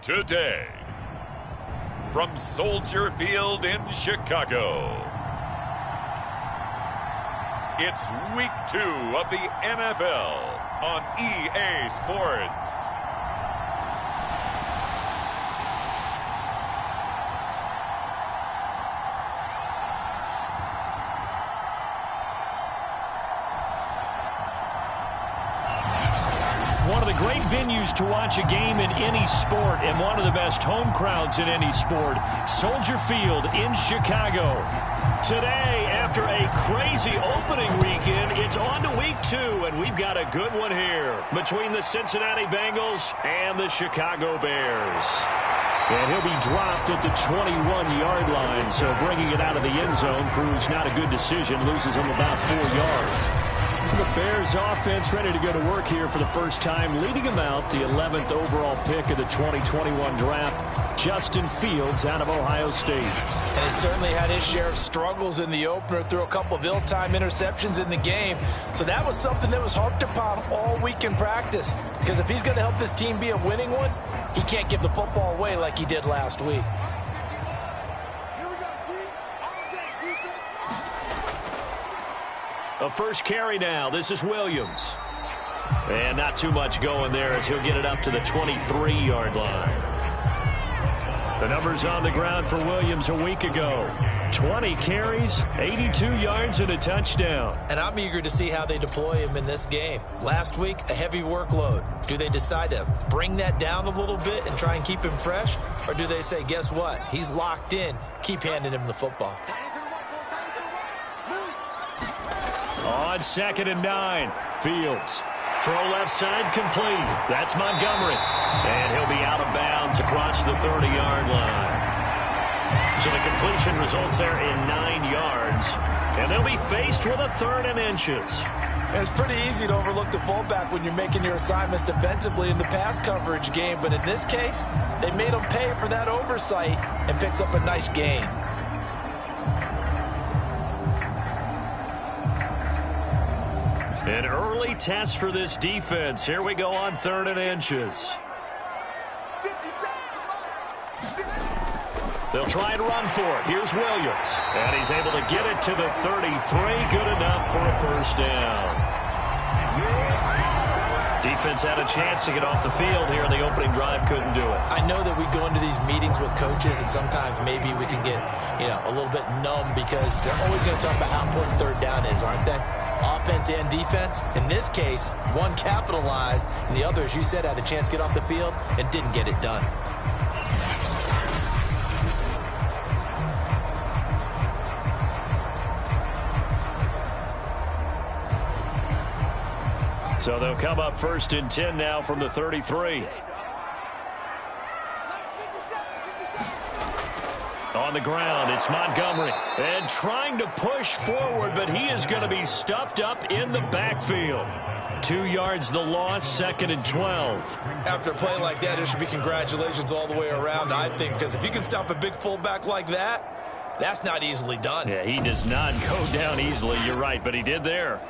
today. From Soldier Field in Chicago, it's Week 2 of the NFL on EA Sports. One of the great venues to watch a game in any sport, and one of the best home crowds in any sport, Soldier Field in Chicago. Today, after a crazy opening weekend, it's on to Week 2, and we've got a good one here between the Cincinnati Bengals and the Chicago Bears. And he'll be dropped at the 21-yard line, so bringing it out of the end zone proves not a good decision, loses him about 4 yards. The Bears offense ready to go to work here for the first time, leading them out, the 11th overall pick of the 2021 draft, Justin Fields out of Ohio State. And he certainly had his share of struggles in the opener, threw a couple of ill-timed interceptions in the game. So that was something that was harped upon all week in practice, because if he's going to help this team be a winning one, he can't give the football away like he did last week. A first carry now. This is Williams. And not too much going there as he'll get it up to the 23-yard line. The numbers on the ground for Williams a week ago. 20 carries, 82 yards, and a touchdown. And I'm eager to see how they deploy him in this game. Last week, a heavy workload. Do they decide to bring that down a little bit and try and keep him fresh? Or do they say, guess what? He's locked in. Keep handing him the football. On 2nd and 9, Fields. Throw left side complete. That's Montgomery. And he'll be out of bounds across the 30-yard line. So the completion results there in 9 yards. And they'll be faced with a 3rd and inches. It's pretty easy to overlook the fullback when you're making your assignments defensively in the pass coverage game. But in this case, they made him pay for that oversight and picks up a nice gain. An early test for this defense. Here we go on 3rd and inches. They'll try and run for it. Here's Williams. And he's able to get it to the 33. Good enough for a first down. Defense had a chance to get off the field here in the opening drive. Couldn't do it. I know that we go into these meetings with coaches, and sometimes maybe we can get, a little bit numb because they're always going to talk about how important 3rd down is, aren't they? Offense and defense. In this case, one capitalized, and the other, as you said, had a chance to get off the field and didn't get it done. So they'll come up 1st and 10 now from the 33. On the ground, it's Montgomery. And trying to push forward, but he is going to be stuffed up in the backfield. 2 yards the loss, 2nd and 12. After a play like that, there should be congratulations all the way around, I think, because if you can stop a big fullback like that, that's not easily done. Yeah, he does not go down easily. You're right, but he did there.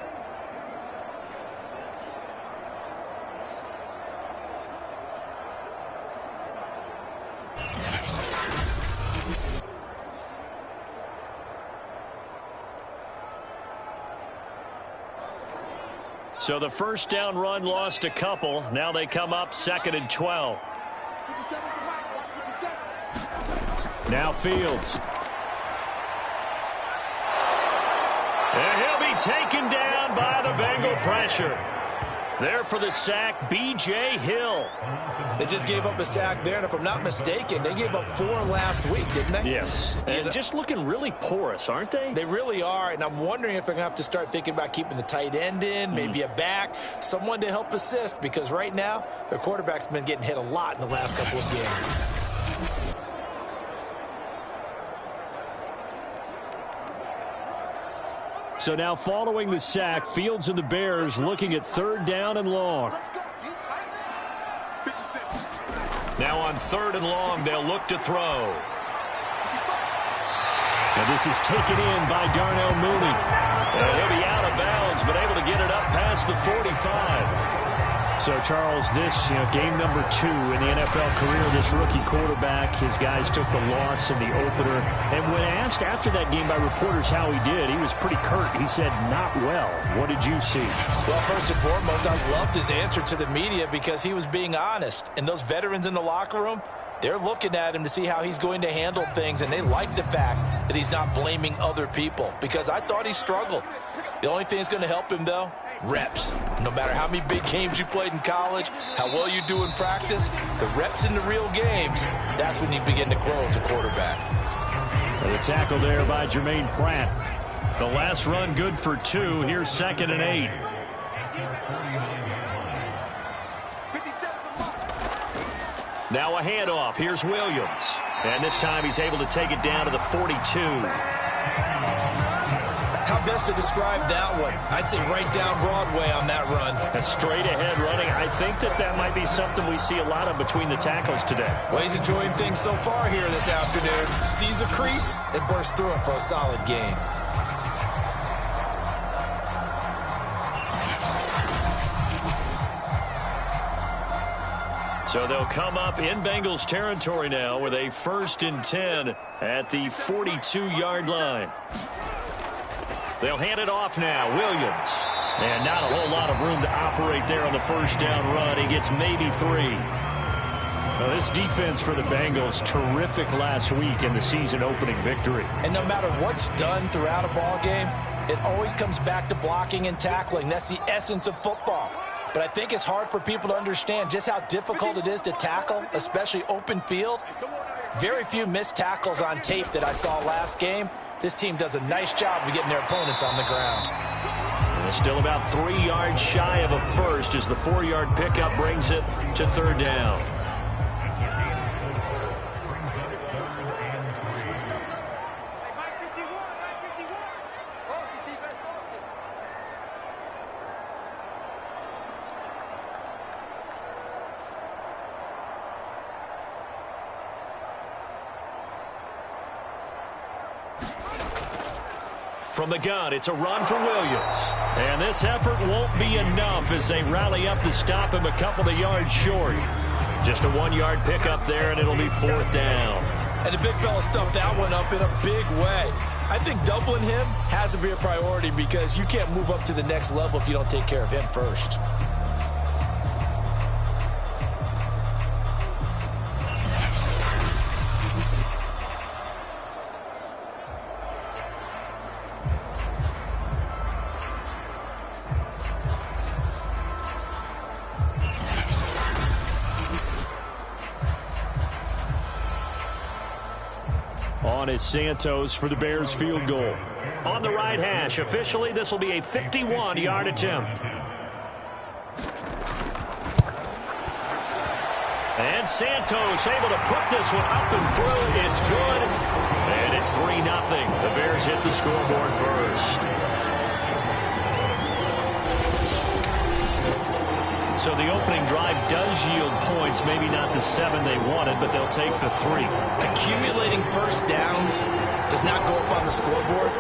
So the first down run lost a couple. Now they come up 2nd and 12. Now Fields. And he'll be taken down by the Bengal pressure. There for the sack, B.J. Hill. They just gave up a sack there, and if I'm not mistaken, they gave up 4 last week, didn't they? Yes. And just looking really porous, aren't they? They really are, and I'm wondering if they're going to have to start thinking about keeping the tight end in, maybe a back, someone to help assist, because right now, their quarterback's been getting hit a lot in the last couple of games. So now following the sack, Fields and the Bears looking at 3rd down and long. Now on 3rd and long, they'll look to throw. And this is taken in by Darnell Mooney. And he'll be out of bounds, but able to get it up past the 45. So, Charles, this, game number 2 in the NFL career, this rookie quarterback, his guys took the loss in the opener. And when asked after that game by reporters how he did, he was pretty curt. He said, not well. What did you see? Well, first and foremost, I loved his answer to the media because he was being honest. And those veterans in the locker room, they're looking at him to see how he's going to handle things, and they like the fact that he's not blaming other people because I thought he struggled. The only thing that's going to help him, though, reps. No matter how many big games you played in college, how well you do in practice, the reps in the real games, that's when you begin to grow as a quarterback. The tackle there by Jermaine Pratt. The last run good for 2. Here's 2nd and 8. Now a handoff. Here's Williams. And this time he's able to take it down to the 42. How best to describe that one? I'd say right down Broadway on that run. A straight ahead running. I think that might be something we see a lot of between the tackles today. Well, he's enjoying things so far here this afternoon. Sees a crease and bursts through it for a solid game. So they'll come up in Bengals territory now with a 1st and 10 at the 42-yard line. They'll hand it off now. Williams. And not a whole lot of room to operate there on the first down run. He gets maybe 3. Well, this defense for the Bengals, terrific last week in the season-opening victory. And no matter what's done throughout a ball game, it always comes back to blocking and tackling. That's the essence of football. But I think it's hard for people to understand just how difficult it is to tackle, especially open field. Very few missed tackles on tape that I saw last game. This team does a nice job of getting their opponents on the ground. And still about 3 yards shy of a first as the 4-yard pickup brings it to 3rd down. From the gun, it's a run for Williams. And this effort won't be enough as they rally up to stop him a couple of yards short. Just a 1-yard pickup there, and it'll be 4th down. And the big fella stuffed that one up in a big way. I think doubling him has to be a priority because you can't move up to the next level if you don't take care of him first. On is Santos for the Bears field goal. On the right hash, officially this will be a 51-yard attempt. And Santos able to put this one up and through. It's good. And it's 3-0. The Bears hit the scoreboard first. So the opening drive does yield points, maybe not the 7 they wanted, but they'll take the 3. Accumulating first downs does not go up on the scoreboard,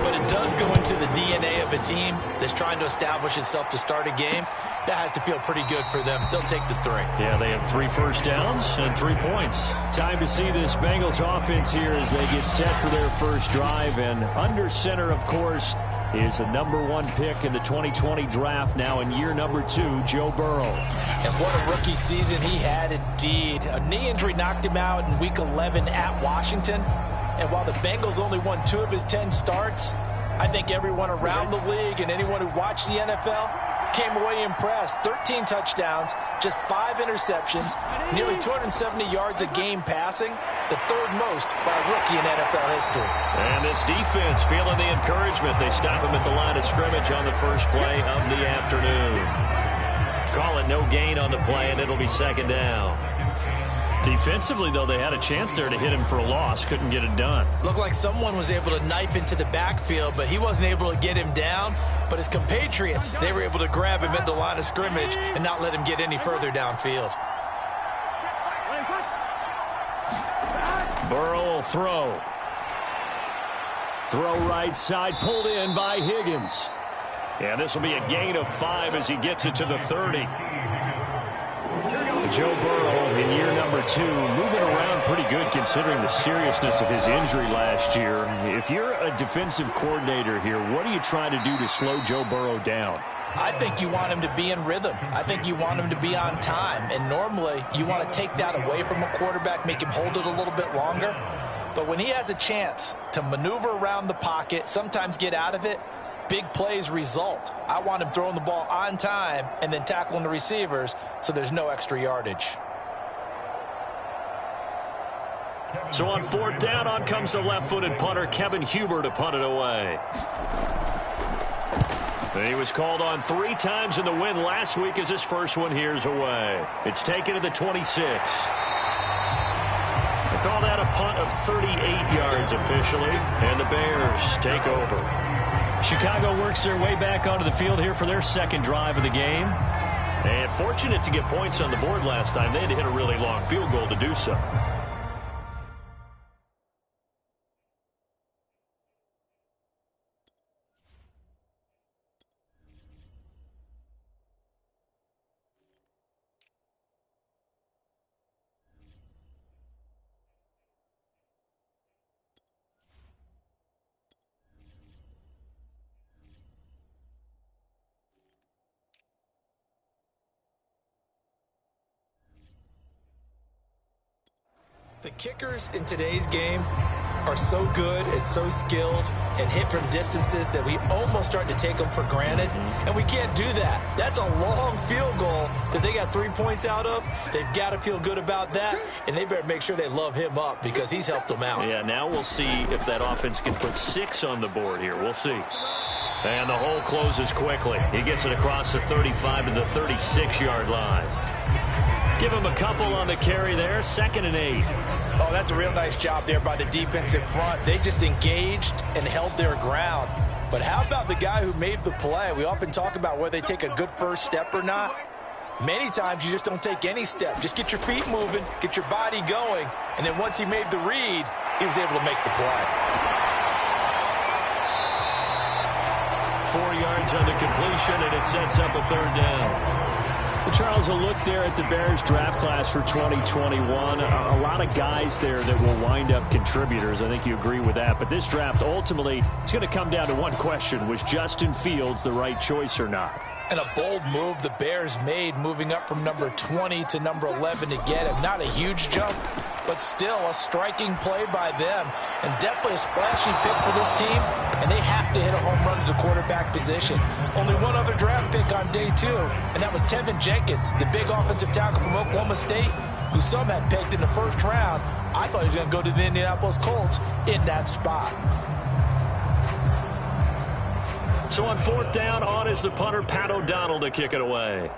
but it does go into the DNA of a team that's trying to establish itself to start a game. That has to feel pretty good for them. They'll take the 3. Yeah, they have 3 first downs and 3 points. Time to see this Bengals offense here as they get set for their first drive. And under center, of course, is the #1 pick in the 2020 draft, now in year number 2, Joe Burrow. And what a rookie season he had indeed. A knee injury knocked him out in Week 11 at Washington. And while the Bengals only won 2 of his 10 starts, I think everyone around the league and anyone who watched the NFL came away impressed. 13 touchdowns, just 5 interceptions, nearly 270 yards a game passing, the 3rd most by a rookie in NFL history. And this defense feeling the encouragement. They stop him at the line of scrimmage on the first play of the afternoon. Call it no gain on the play, and it'll be 2nd down. Defensively, though, they had a chance there to hit him for a loss. Couldn't get it done. Looked like someone was able to knife into the backfield, but he wasn't able to get him down. But his compatriots, they were able to grab him at the line of scrimmage and not let him get any further downfield. Burrow will throw. Throw right side, pulled in by Higgins. And this will be a gain of 5 as he gets it to the 30. Joe Burrow in year number 2, moving around pretty good considering the seriousness of his injury last year. If you're a defensive coordinator here, what are you trying to do to slow Joe Burrow down? I think you want him to be in rhythm. I think you want him to be on time. And normally, you want to take that away from a quarterback, make him hold it a little bit longer. But when he has a chance to maneuver around the pocket, sometimes get out of it, big plays result. I want him throwing the ball on time and then tackling the receivers so there's no extra yardage. So on 4th down, on comes the left-footed punter, Kevin Huber, to punt it away. And he was called on 3 times in the win last week as his first one here's away. It's taken to the 26. They call that a punt of 38 yards officially, and the Bears take over. Chicago works their way back onto the field here for their second drive of the game. And fortunate to get points on the board last time. They had to hit a really long field goal to do so. The kickers in today's game are so good and so skilled and hit from distances that we almost start to take them for granted, and we can't do that. That's a long field goal that they got 3 points out of. They've got to feel good about that, and they better make sure they love him up because he's helped them out. Yeah, now we'll see if that offense can put 6 on the board here. We'll see. And the hole closes quickly. He gets it across the 35 to the 36-yard line. Give him a couple on the carry there. 2nd and 8. Oh, that's a real nice job there by the defensive front. They just engaged and held their ground. But how about the guy who made the play? We often talk about whether they take a good first step or not. Many times you just don't take any step. Just get your feet moving, get your body going, and then once he made the read, he was able to make the play. 4 yards on the completion, and it sets up a 3rd down. Charles, a look there at the Bears draft class for 2021. A lot of guys there that will wind up contributors. I think you agree with that. But this draft, ultimately, it's going to come down to one question. Was Justin Fields the right choice or not? And a bold move the Bears made, moving up from number 20 to number 11 to get him. Not a huge jump, but still a striking play by them. And definitely a splashy pick for this team. And they have to hit a home run at the quarterback position. Only one other draft pick on day 2, and that was Tevin Jenkins, the big offensive tackle from Oklahoma State, who some had pegged in the first round. I thought he was going to go to the Indianapolis Colts in that spot. So on 4th down, on is the punter, Pat O'Donnell, to kick it away.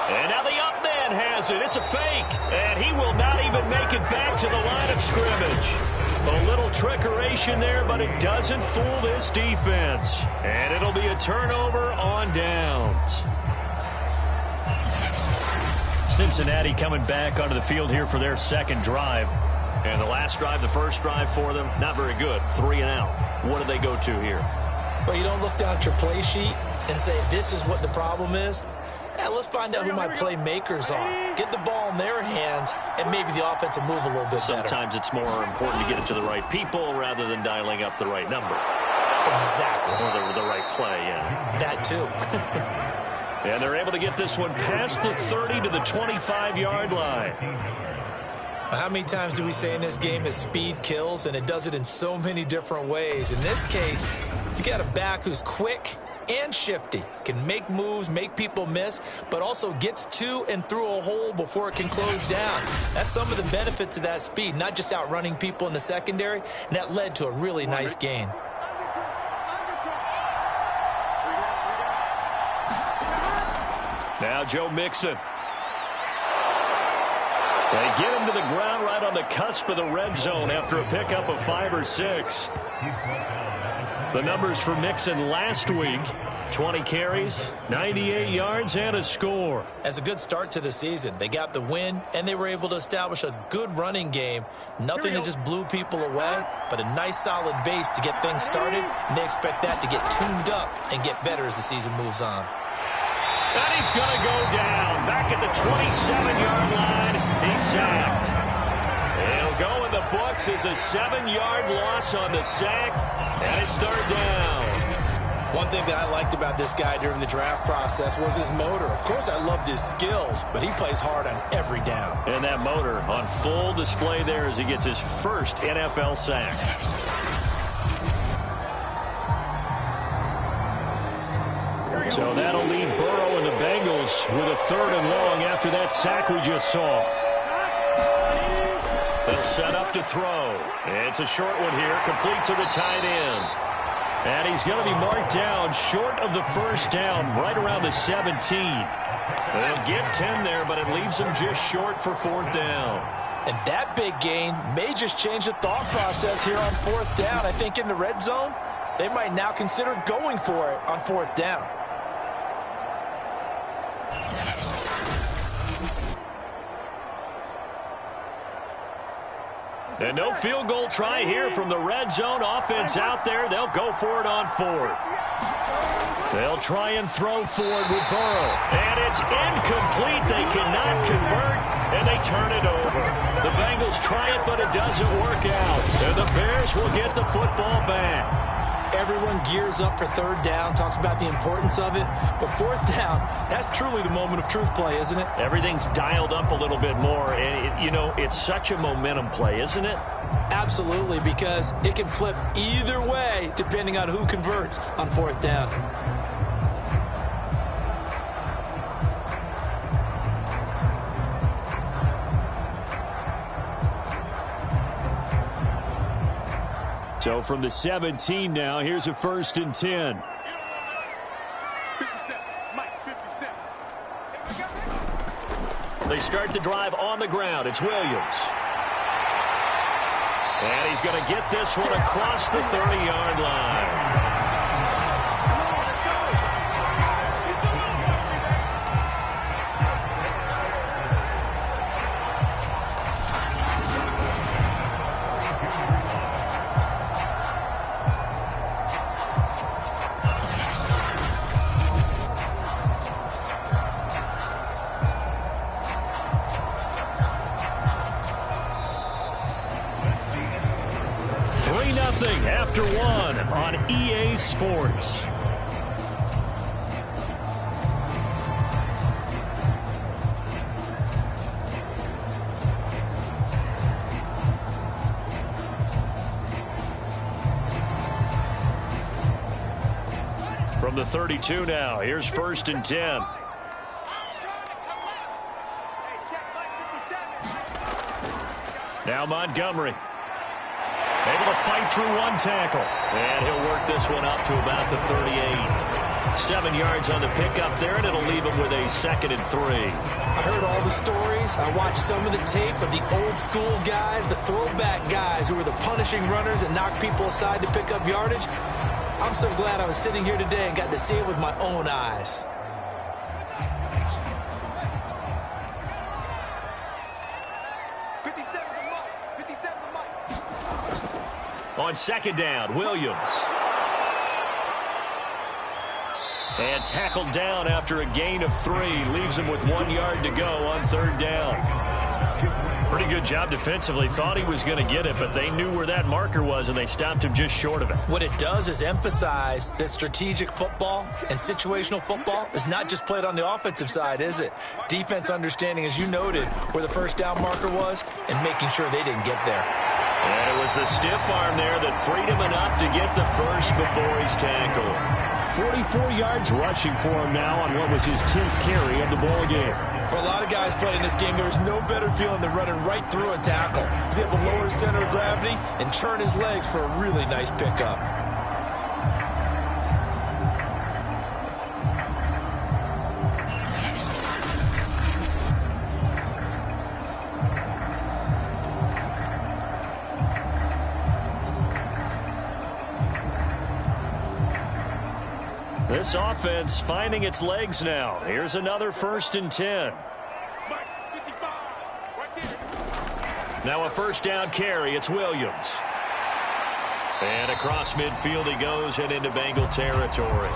And now the up man has it. It's a fake. And he will not even make it back to the line of scrimmage. A little trickeration there, but it doesn't fool this defense. And it'll be a turnover on downs. Cincinnati coming back onto the field here for their second drive. And the last drive, the first drive for them, not very good. 3 and out. What do they go to here? Well, you don't look down at your play sheet and say, this is what the problem is. Yeah, let's find out who my playmakers are. Get the ball in their hands, and maybe the offense will move a little bit better. Sometimes it's more important to get it to the right people rather than dialing up the right number. Exactly. Or the right play, yeah. That too. And they're able to get this one past the 30 to the 25-yard line. How many times do we say in this game that speed kills, and it does it in so many different ways? In this case, you got a back who's quick and shifty, can make moves, make people miss, but also gets to and through a hole before it can close down. That's some of the benefits of that speed, not just outrunning people in the secondary, and that led to a really nice gain. Now Joe Mixon. They get him to the ground right on the cusp of the red zone after a pickup of 5 or 6. The numbers for Mixon last week, 20 carries, 98 yards, and a score. As a good start to the season, they got the win, and they were able to establish a good running game. Nothing that just blew people away, but a nice solid base to get things started, and they expect that to get tuned up and get better as the season moves on. And he's going to go down. Back at the 27-yard line. He's sacked. It'll go in the books as a 7-yard loss on the sack. And it's third down. One thing that I liked about this guy during the draft process was his motor. Of course, I loved his skills, but he plays hard on every down. And that motor on full display there as he gets his first NFL sack. So that'll leave Burrow and the Bengals with a 3rd and long after that sack we just saw. They'll set up to throw. It's a short one here, complete to the tight end. And he's going to be marked down short of the first down, right around the 17. They'll get 10 there, but it leaves them just short for 4th down. And that big gain may just change the thought process here on 4th down. I think in the red zone, they might now consider going for it on 4th down. And no field goal try here from the red zone. Offense out there. They'll go for it on 4th. They'll try and throw forward with Burrow. And it's incomplete. They cannot convert, and they turn it over. The Bengals try it, but it doesn't work out. And the Bears will get the football back. Everyone gears up for 3rd down, talks about the importance of it. But 4th down, that's truly the moment of truth play, isn't it? Everything's dialed up a little bit more. And, it's such a momentum play, isn't it? Absolutely, because it can flip either way depending on who converts on 4th down. So from the 17 now, here's a 1st and 10. 57, Mike, 57. They start the drive on the ground. It's Williams. And he's going to get this one across the 30-yard line. After 1 on EA Sports. From the 32 now, here's 1st and 10. Now Montgomery. Able to fight through one tackle. And he'll work this one up to about the 38. 7 yards on the pickup there, and it'll leave him with a 2nd and 3. I heard all the stories. I watched some of the tape of the old school guys, the throwback guys who were the punishing runners and knocked people aside to pick up yardage. I'm so glad I was sitting here today and got to see it with my own eyes. On 2nd down, Williams. And tackled down after a gain of 3. Leaves him with 1 yard to go on 3rd down. Pretty good job defensively. Thought he was going to get it, but they knew where that marker was, and they stopped him just short of it. What it does is emphasize that strategic football and situational football is not just played on the offensive side, is it? Defense understanding, as you noted, where the 1st down marker was and making sure they didn't get there. And it was a stiff arm there that freed him enough to get the first before he's tackled. 44 yards rushing for him now on what was his 10th carry of the ball game. For a lot of guys playing this game, there's no better feeling than running right through a tackle. He's able to lower his center of gravity and turn his legs for a really nice pickup. This offense finding its legs now. Here's another 1st and 10. Now a 1st down carry. It's Williams. And across midfield he goes and into Bengal territory.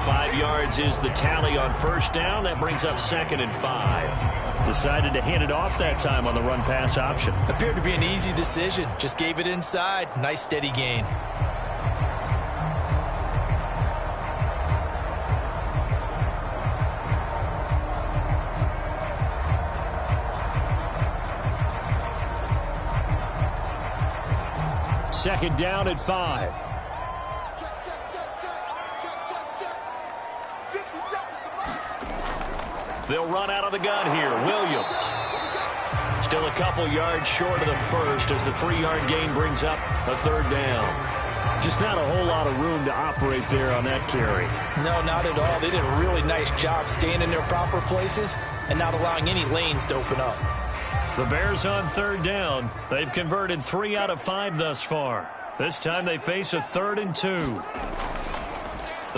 5 yards is the tally on first down. That brings up 2nd and 5. Decided to hand it off that time on the run-pass option. Appeared to be an easy decision. Just gave it inside. Nice steady gain. Second down at 5. They'll run out of the gun here. Williams. Still a couple yards short of the first as the 3-yard gain brings up a 3rd down. Just not a whole lot of room to operate there on that carry. No, not at all. They did a really nice job staying in their proper places and not allowing any lanes to open up. The Bears on 3rd down. They've converted 3 out of 5 thus far. This time they face a 3rd and 2.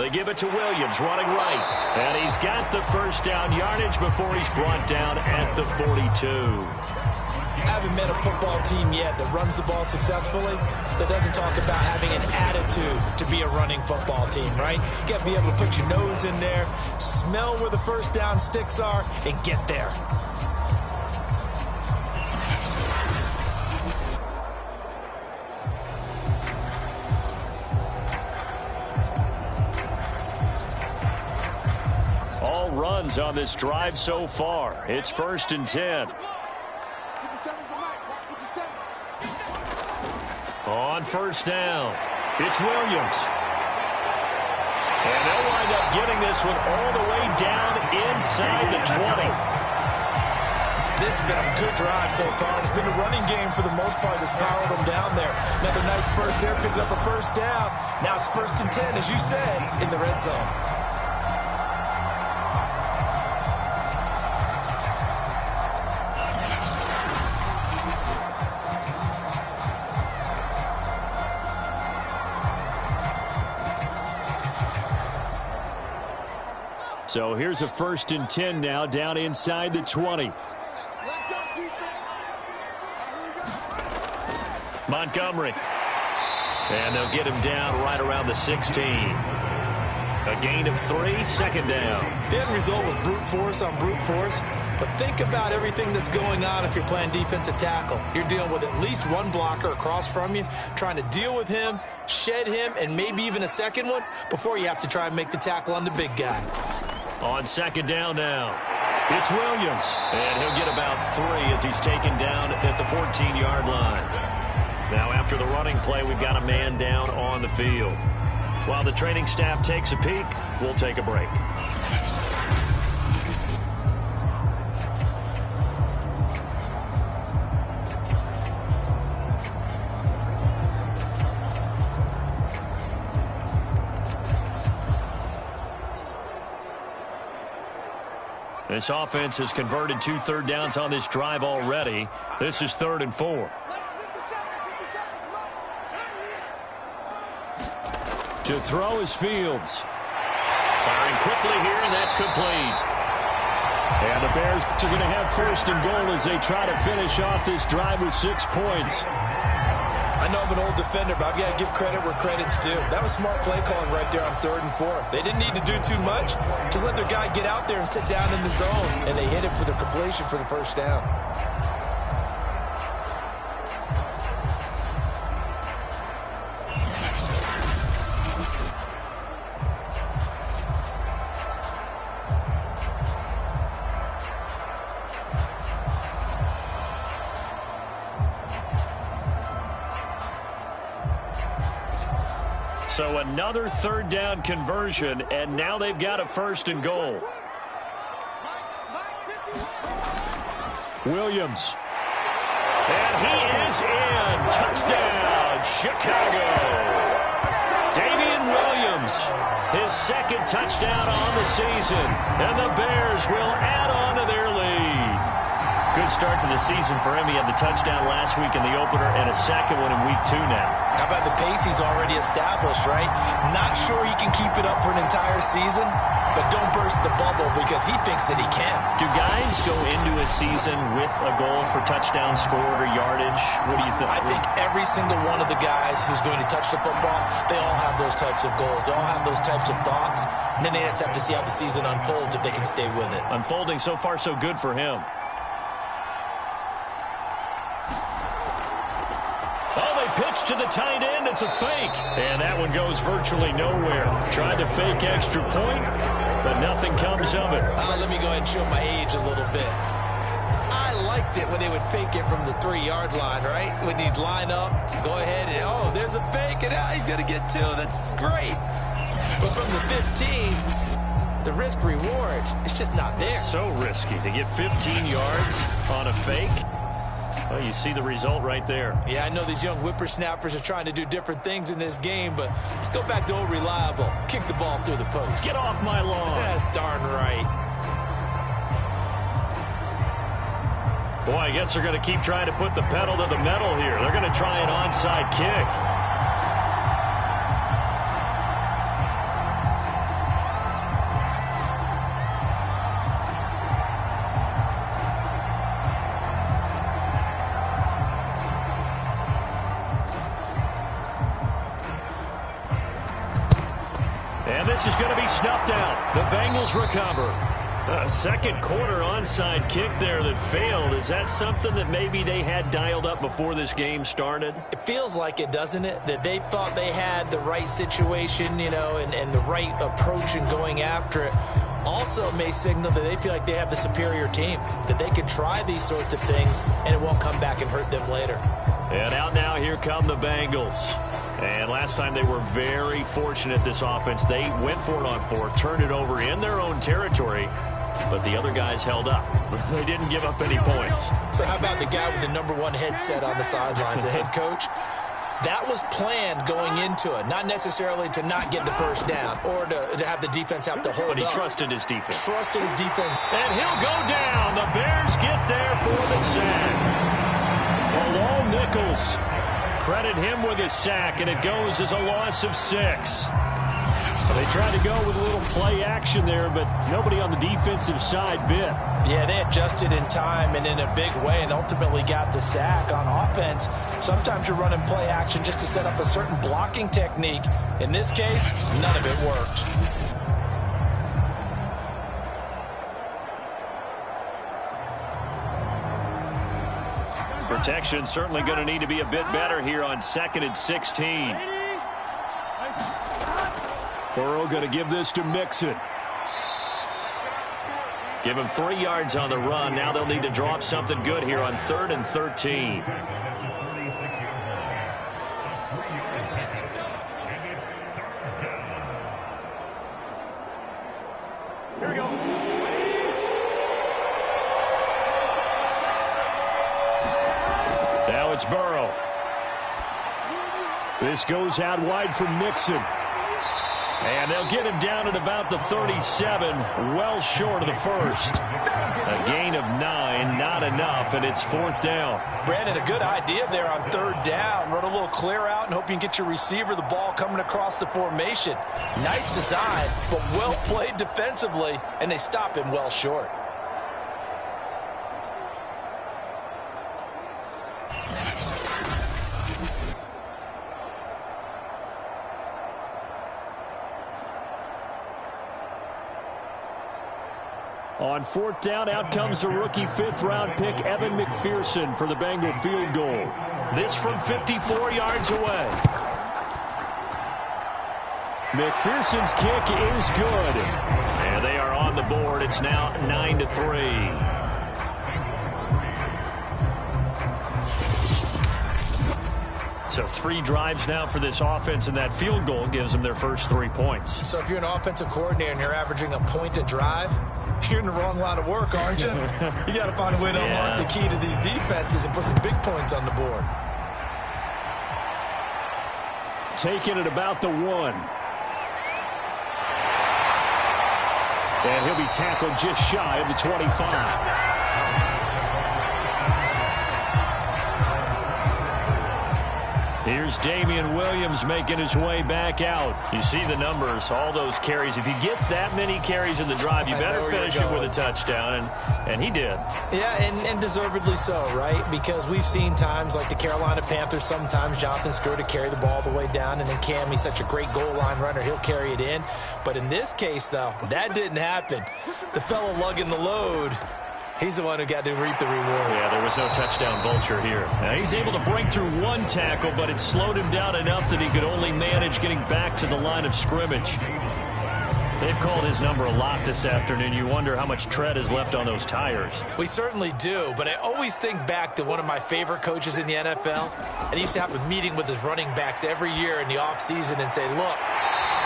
They give it to Williams, running right. And he's got the first down yardage before he's brought down at the 42. I haven't met a football team yet that runs the ball successfully that doesn't talk about having an attitude to be a running football team, right? You got to be able to put your nose in there, smell where the first down sticks are, and get there. Runs on this drive so far. It's 1st and 10. On first down, it's Williams. And they'll wind up getting this one all the way down inside the 20. This has been a good drive so far. It's been a running game for the most part that's powered them down there. Another nice burst there, picking up a first down. Now it's 1st and 10, as you said, in the red zone. So here's a 1st and 10 now, down inside the 20. Montgomery. And they'll get him down right around the 16. A gain of 3, 2nd down. The end result was brute force on brute force. But think about everything that's going on if you're playing defensive tackle. You're dealing with at least one blocker across from you, trying to deal with him, shed him, and maybe even a second one before you have to try and make the tackle on the big guy. On 2nd down now, it's Williams. And he'll get about 3 as he's taken down at the 14-yard line. Now after the running play, we've got a man down on the field. While the training staff takes a peek, we'll take a break. This offense has converted 2 third downs on this drive already. This is 3rd and 4. To throw is Fields. Firing quickly here, and that's complete. And the Bears are going to have 1st and goal as they try to finish off this drive with 6 points. I know I'm an old defender, but I've got to give credit where credit's due. That was smart play calling right there on 3rd and 4. They didn't need to do too much. Just let their guy get out there and sit down in the zone, and they hit it for the completion for the first down. So another 3rd down conversion, and now they've got a 1st and goal. Williams. And he is in. Touchdown, Chicago. Damian Williams, his 2nd touchdown on the season, and the Bears will add on to their lead. good start to the season for him. He had the touchdown last week in the opener and a second one in week 2 now. How about the pace he's already established, right? Not sure he can keep it up for an entire season, but don't burst the bubble because he thinks that he can. Do guys go into a season with a goal for touchdown scored or yardage? What do you think? I think every single one of the guys who's going to touch the football, they all have those types of goals. They all have those types of thoughts. And then they just have to see how the season unfolds if they can stay with it. Unfolding so far so good for him. Pitch to the tight end. It's a fake. And that one goes virtually nowhere. Tried to fake extra point, but nothing comes of it. Let me go ahead and show my age a little bit. I liked it when they would fake it from the 3-yard line, right? When he'd line up, go ahead and, oh, there's a fake, and he's going to get 2. That's great. But from the 15, the risk-reward, it's just not there. So risky to get 15 yards on a fake. Well, you see the result right there. Yeah, I know these young whippersnappers are trying to do different things in this game, but let's go back to old reliable. Kick the ball through the post. Get off my lawn. That's darn right. Boy, I guess they're going to keep trying to put the pedal to the metal here. They're going to try an onside kick. This is going to be snuffed out. The Bengals recover. A second quarter onside kick there that failed. Is that something that maybe they had dialed up before this game started? It feels like it, doesn't it? That they thought they had the right situation, you know, and the right approach in going after it. Also may signal that they feel like they have the superior team, that they can try these sorts of things and it won't come back and hurt them later. And out now, here come the Bengals. And last time they were very fortunate, this offense. They went for it on 4, turned it over in their own territory, but the other guys held up. They didn't give up any points. So how about the guy with the #1 headset on the sidelines, the head coach? That was planned going into it, not necessarily to not get the first down or to have the defense have to hold up. But he trusted his defense. Trusted his defense. And he'll go down. The Bears get there for the sack. Malone Nichols. Credit him with his sack, and it goes as a loss of 6. They tried to go with a little play action there, but nobody on the defensive side bit. Yeah, they adjusted in time and in a big way and ultimately got the sack. On offense, sometimes you're running play action just to set up a certain blocking technique. In this case, none of it worked. Protection certainly going to need to be a bit better here on 2nd and 16. Burrow going to give this to Mixon. Give him 3 yards on the run. Now they'll need to drop something good here on 3rd and 13. Here we go. Now it's Burrow. This goes out wide for Mixon. And they'll get him down at about the 37, well short of the first. A gain of 9, not enough, and it's 4th down. Brandon, a good idea there on 3rd down. Run a little clear out and hope you can get your receiver the ball coming across the formation. Nice design, but well played defensively, and they stop him well short. On 4th down, out comes the rookie 5th-round pick, Evan McPherson, for the Bengal field goal. This from 54 yards away. McPherson's kick is good. And they are on the board. It's now 9-3. So 3 drives now for this offense, and that field goal gives them their first 3 points. So if you're an offensive coordinator and you're averaging a point a drive, you're in the wrong line of work, aren't you? You got to find a way to unlock the key to these defenses and put some big points on the board. Taking it about the 1. And he'll be tackled just shy of the 25. Here's Damian Williams making his way back out. You see the numbers, all those carries. If you get that many carries in the drive, you better finish it with a touchdown, and he did. Yeah, and deservedly so, right? Because we've seen times like the Carolina Panthers, sometimes Jonathan Stewart to carry the ball all the way down, and then Cam, he's such a great goal line runner, he'll carry it in. But in this case, though, that didn't happen. The fellow lugging the load, he's the one who got to reap the reward. Yeah, there was no touchdown vulture here. Now, he's able to break through one tackle, but it slowed him down enough that he could only manage getting back to the line of scrimmage. They've called his number a lot this afternoon. You wonder how much tread is left on those tires. We certainly do, but I always think back to one of my favorite coaches in the NFL. And he used to have a meeting with his running backs every year in the offseason and say, look,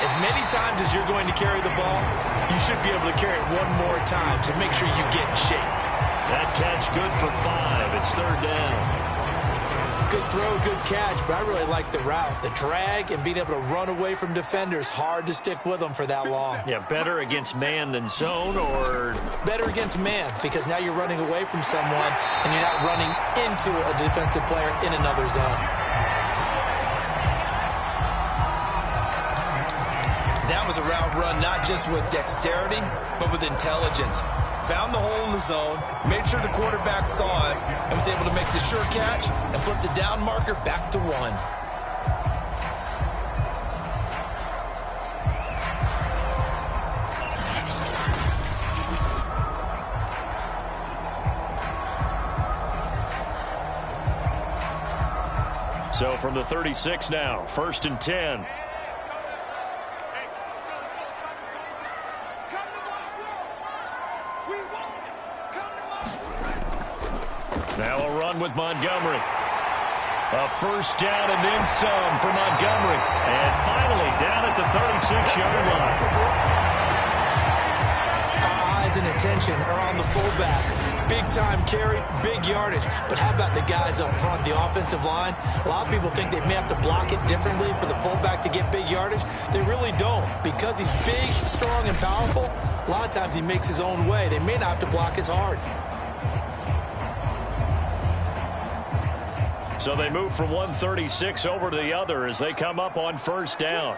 as many times as you're going to carry the ball, you should be able to carry it one more time, so make sure you get in shape. That catch good for 5. It's 3rd down. Good throw, good catch, but I really like the route. The drag and being able to run away from defenders, hard to stick with them for that long. Yeah, better against man than zone, or? Better against man, because now you're running away from someone and you're not running into a defensive player in another zone. That was a route run not just with dexterity, but with intelligence. Found the hole in the zone, made sure the quarterback saw it, and was able to make the sure catch and flip the down marker back to 1. So from the 36 now, 1st and 10. Now a run with Montgomery. A 1st down and then some for Montgomery. And finally down at the 36-yard line. Eyes and attention are on the fullback. Big time carry, big yardage. But how about the guys up front, the offensive line? A lot of people think they may have to block it differently for the fullback to get big yardage. They really don't. Because he's big, strong, and powerful, a lot of times he makes his own way. They may not have to block as hard. So they move from 136 over to the other as they come up on 1st down.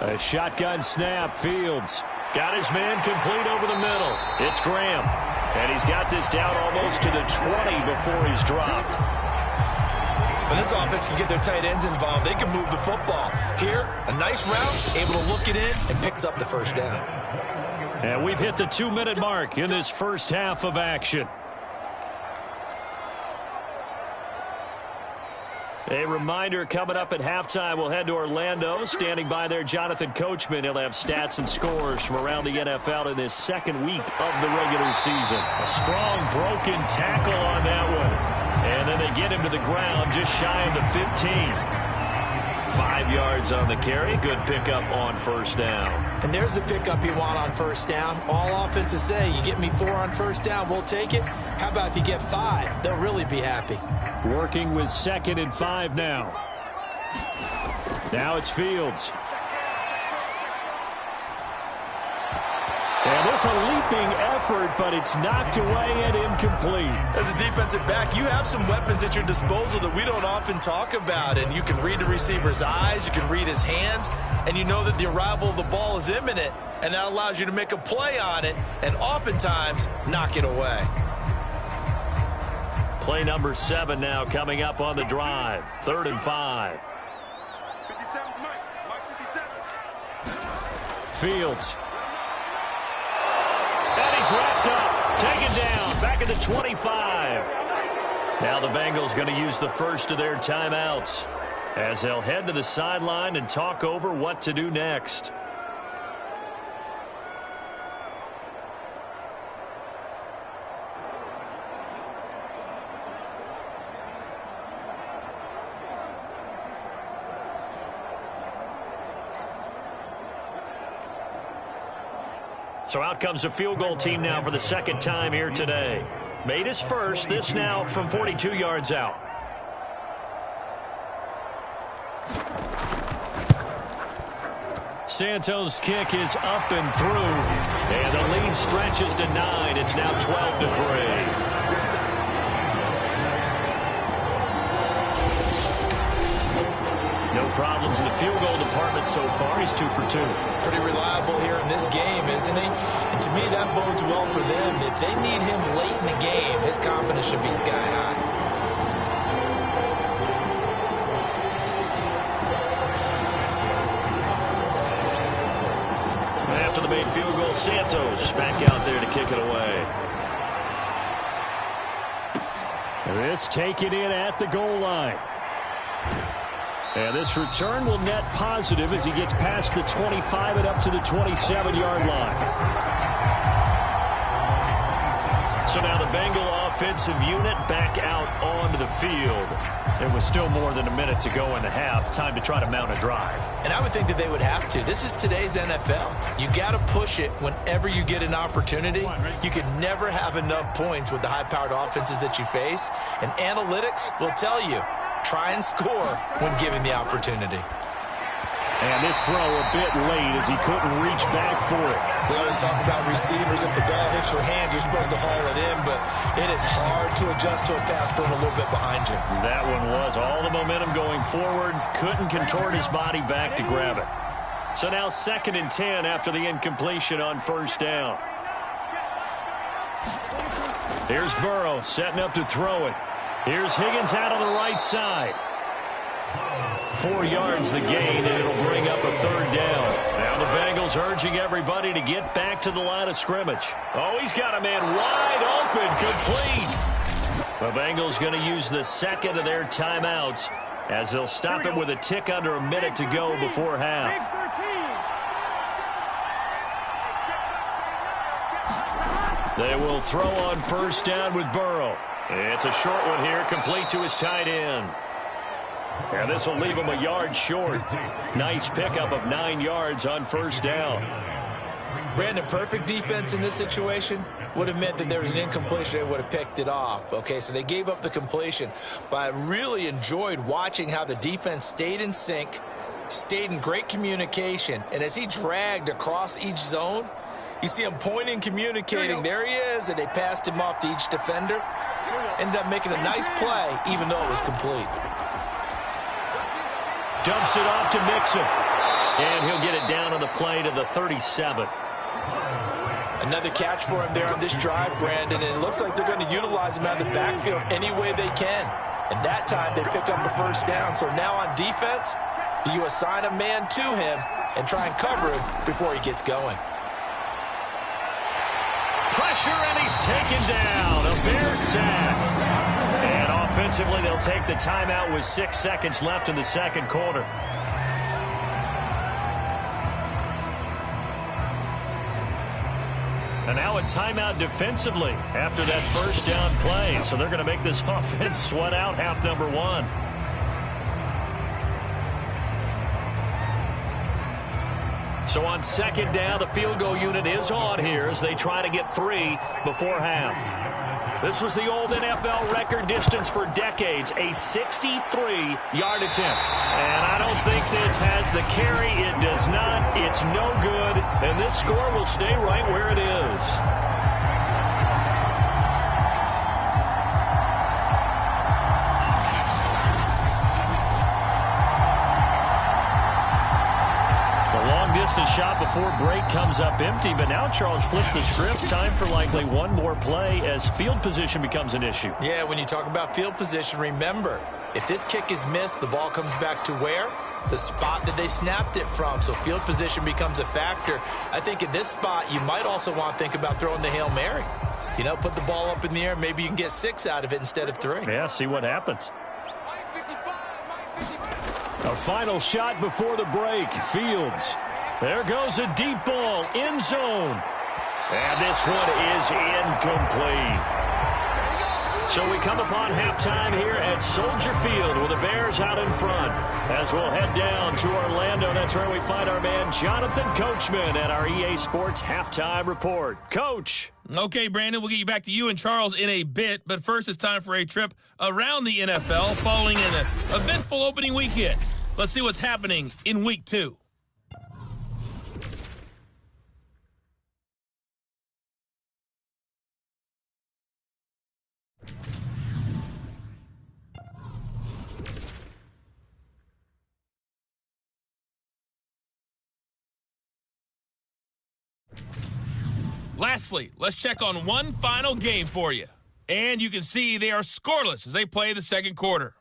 A shotgun snap. Fields got his man complete over the middle. It's Graham. And he's got this down almost to the 20 before he's dropped. When this offense can get their tight ends involved, they can move the football. Here, a nice route, able to look it in, and picks up the 1st down. And we've hit the 2-minute mark in this first half of action. A reminder, coming up at halftime, we'll head to Orlando. Standing by there, Jonathan Coachman. He'll have stats and scores from around the NFL in this 2nd week of the regular season. A strong broken tackle on that one. And then they get him to the ground just shy of the 15. 5 yards on the carry. Good pickup on 1st down. And there's the pickup you want on 1st down. All offenses say, you get me 4 on 1st down, we'll take it. How about if you get 5? They'll really be happy. Working with 2nd and 5 now. Now it's Fields. And there's a leaping effort, but it's knocked away and incomplete. As a defensive back, you have some weapons at your disposal that we don't often talk about. And you can read the receiver's eyes, you can read his hands, and you know that the arrival of the ball is imminent. And that allows you to make a play on it and oftentimes knock it away. Play number 7 now coming up on the drive. 3rd and 5. Fields. And he's wrapped up. Taken down. Back at the 25. Now the Bengals going to use the first of their timeouts as they'll head to the sideline and talk over what to do next. So out comes a field goal team now for the 2nd time here today. Made his first, this now from 42 yards out. Santos' kick is up and through. And the lead stretches to 9. It's now 12-3. problems in the field goal department so far. He's 2 for 2. Pretty reliable here in this game, isn't he? And to me, that bodes well for them. If they need him late in the game, his confidence should be sky high. After the made field goal, Santos back out there to kick it away. This taken in at the goal line. And this return will net positive as he gets past the 25 and up to the 27-yard line. So now the Bengal offensive unit back out onto the field. There was still more than a minute to go in the half. Time to try to mount a drive. And I would think that they would have to. This is today's NFL. You got to push it whenever you get an opportunity. You can never have enough points with the high-powered offenses that you face. And analytics will tell you, try and score when given the opportunity. And this throw a bit late as he couldn't reach back for it. We always talk about receivers. If the ball hits your hand, you're supposed to haul it in, but it is hard to adjust to a pass thrown a little bit behind you. That one was all the momentum going forward. Couldn't contort his body back to grab it. So now 2nd and 10 after the incompletion on first down. Here's Burrow setting up to throw it. Here's Higgins out on the right side. 4 yards the gain, and it'll bring up a 3rd down. Now the Bengals urging everybody to get back to the line of scrimmage. Oh, he's got a man wide open, complete. The Bengals going to use the 2nd of their timeouts as they'll stop it with a tick under a minute to go before half. They will throw on first down with Burrow. It's a short one here, complete to his tight end. And this will leave him a yard short. Nice pickup of 9 yards on first down. Brandon, perfect defense in this situation would have meant that there was an incompletion. They would have picked it off. Okay, so they gave up the completion. But I really enjoyed watching how the defense stayed in sync, stayed in great communication. And as he dragged across each zone, you see him pointing, communicating. There he is, and they passed him off to each defender. Ended up making a nice play, even though it was complete. Dumps it off to Mixon. And he'll get it down on the play to the 37. Another catch for him there on this drive, Brandon. And it looks like they're going to utilize him out of the backfield any way they can. And that time they pick up a first down. So now on defense, do you assign a man to him and try and cover him before he gets going? Pressure, and he's taken down. A Bears sack. And offensively, they'll take the timeout with 6 seconds left in the second quarter. And now a timeout defensively after that first down play. So they're going to make this offense sweat out half number 1. So on second down, the field goal unit is on here as they try to get 3 before half. This was the old NFL record distance for decades, a 63-yard attempt. And I don't think this has the carry. It does not. It's no good. And this score will stay right where it is. Distance shot before break comes up empty, but now Charles flipped the script. Time for likely one more play as field position becomes an issue. Yeah, when you talk about field position, remember, if this kick is missed, the ball comes back to where? The spot that they snapped it from. So field position becomes a factor. I think in this spot, you might also want to think about throwing the Hail Mary. You know, put the ball up in the air. Maybe you can get 6 out of it instead of 3. Yeah, see what happens. A final shot before the break. Fields. There goes a deep ball, end zone. And this one is incomplete. So we come upon halftime here at Soldier Field with the Bears out in front. As we'll head down to Orlando, that's where we find our man Jonathan Coachman at our EA Sports Halftime Report. Coach. Okay, Brandon, we'll get you back to you and Charles in a bit. But first, it's time for a trip around the NFL following an eventful opening weekend. Let's see what's happening in Week 2. Lastly, let's check on one final game for you. And you can see they are scoreless as they play the second quarter.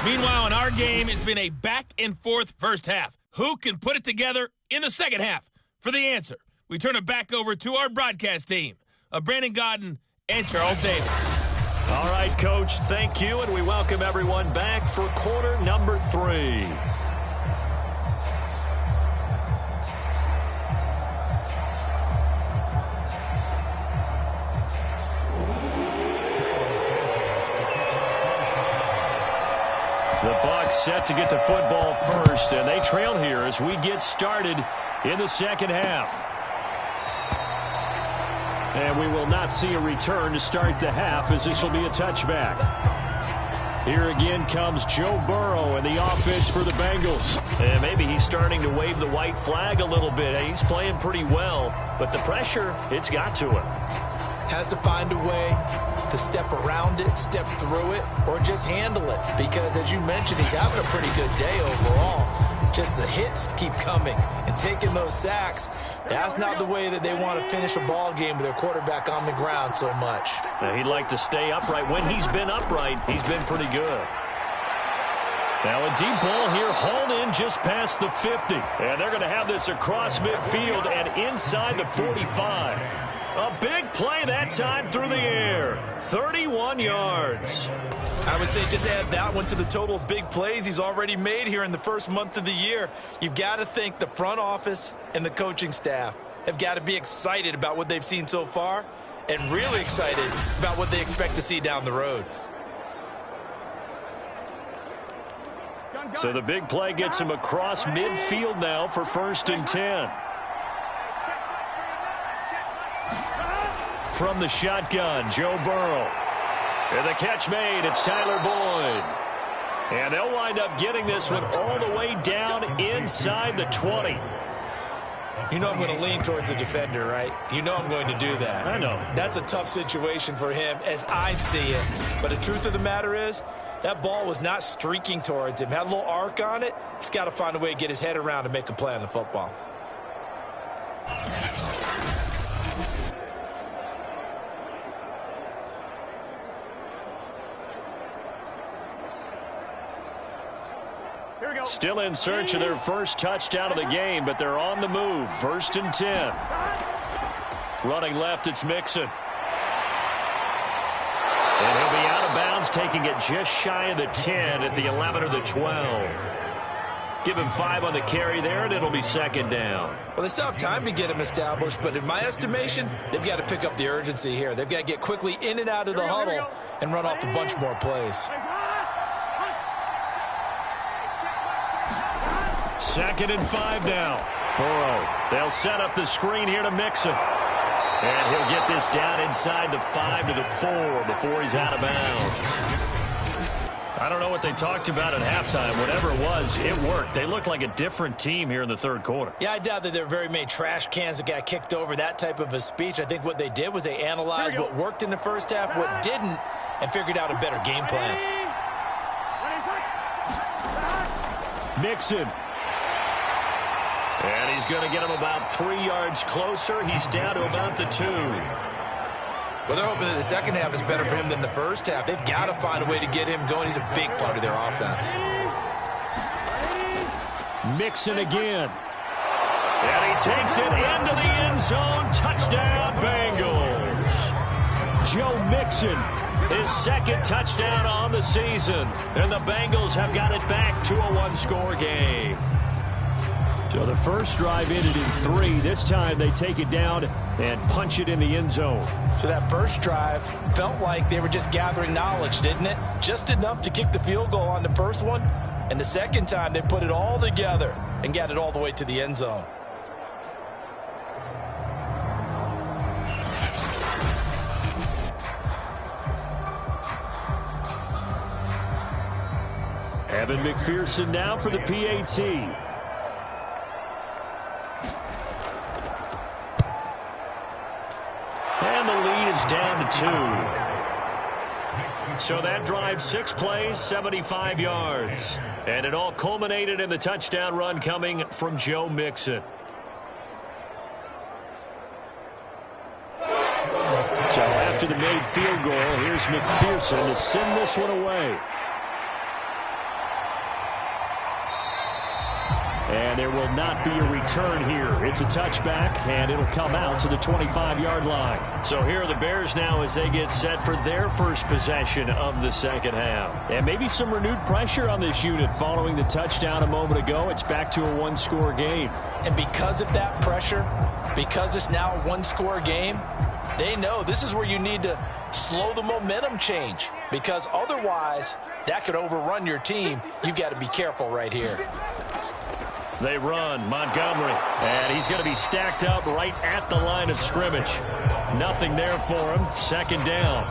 Meanwhile, in our game, it's been a back-and-forth first half. Who can put it together in the second half? For the answer, we turn it back over to our broadcast team of Brandon Godden and Charles Davis. All right, Coach, thank you, and we welcome everyone back for quarter number 3. The Bucs set to get the football first, and they trail here as we get started in the second half. And we will not see a return to start the half, as this will be a touchback. Here again comes Joe Burrow and the offense for the Bengals. And maybe he's starting to wave the white flag a little bit. He's playing pretty well, but the pressure, it's got to him. Has to find a way to step around it, step through it, or just handle it. Because, as you mentioned, he's having a pretty good day overall. Just the hits keep coming and taking those sacks. That's not the way that they want to finish a ball game with their quarterback on the ground so much. Now, he'd like to stay upright. When he's been upright, he's been pretty good. Now a deep ball here, hauled in just past the 50. And they're going to have this across midfield and inside the 45. A big play that time through the air. 31 yards. I would say just add that one to the total big plays he's already made here in the first month of the year. You've got to think the front office and the coaching staff have got to be excited about what they've seen so far and really excited about what they expect to see down the road. So the big play gets him across midfield now for 1st and 10. From the shotgun, Joe Burrow. And the catch made, it's Tyler Boyd. And they'll wind up getting this one all the way down inside the 20. You know I'm going to lean towards the defender, right? You know I'm going to do that. I know. That's a tough situation for him as I see it. But the truth of the matter is, that ball was not streaking towards him. Had a little arc on it. He's got to find a way to get his head around and make a play on the football. Still in search of their first touchdown of the game, but they're on the move. 1st and 10. Running left, it's Mixon. And he'll be out of bounds, taking it just shy of the 10 at the 11 or the 12. Give him 5 on the carry there, and it'll be 2nd down. Well, they still have time to get him established, but in my estimation, they've got to pick up the urgency here. They've got to get quickly in and out of the huddle and run off a bunch more plays. 2nd and 5 now. Burrow. They'll set up the screen here to Mixon. And he'll get this down inside the 5 to the 4 before he's out of bounds. I don't know what they talked about at halftime. Whatever it was, it worked. They look like a different team here in the 3rd quarter. Yeah, I doubt that there were very many trash cans that got kicked over, that type of a speech. I think what they did was they analyzed what worked in the first half, what didn't, and figured out a better game plan. Mixon. And he's going to get him about 3 yards closer. He's down to about the 2. Well, they're hoping that the second half is better for him than the first half. They've got to find a way to get him going. He's a big part of their offense. Mixon again. And he takes it into the end zone. Touchdown, Bengals. Joe Mixon, his 2nd touchdown on the season. And the Bengals have got it back to a 1-score game. So the first drive ended in 3. This time they take it down and punch it in the end zone. So that first drive felt like they were just gathering knowledge, didn't it? Just enough to kick the field goal on the first one. And the second time they put it all together and got it all the way to the end zone. Evan McPherson now for the PAT. And the lead is down to 2. So that drive, 6 plays, 75 yards. And it all culminated in the touchdown run coming from Joe Mixon. after the made field goal. Here's McPherson to send this one away. And there will not be a return here. It's a touchback, and it'll come out to the 25-yard line. So here are the Bears now as they get set for their first possession of the second half. And maybe some renewed pressure on this unit following the touchdown a moment ago. It's back to a one-score game. And because of that pressure, because it's now a one-score game, they know this is where you need to slow the momentum change, because otherwise that could overrun your team. You've got to be careful right here. They run, Montgomery, and he's going to be stacked up right at the line of scrimmage. Nothing there for him. Second down.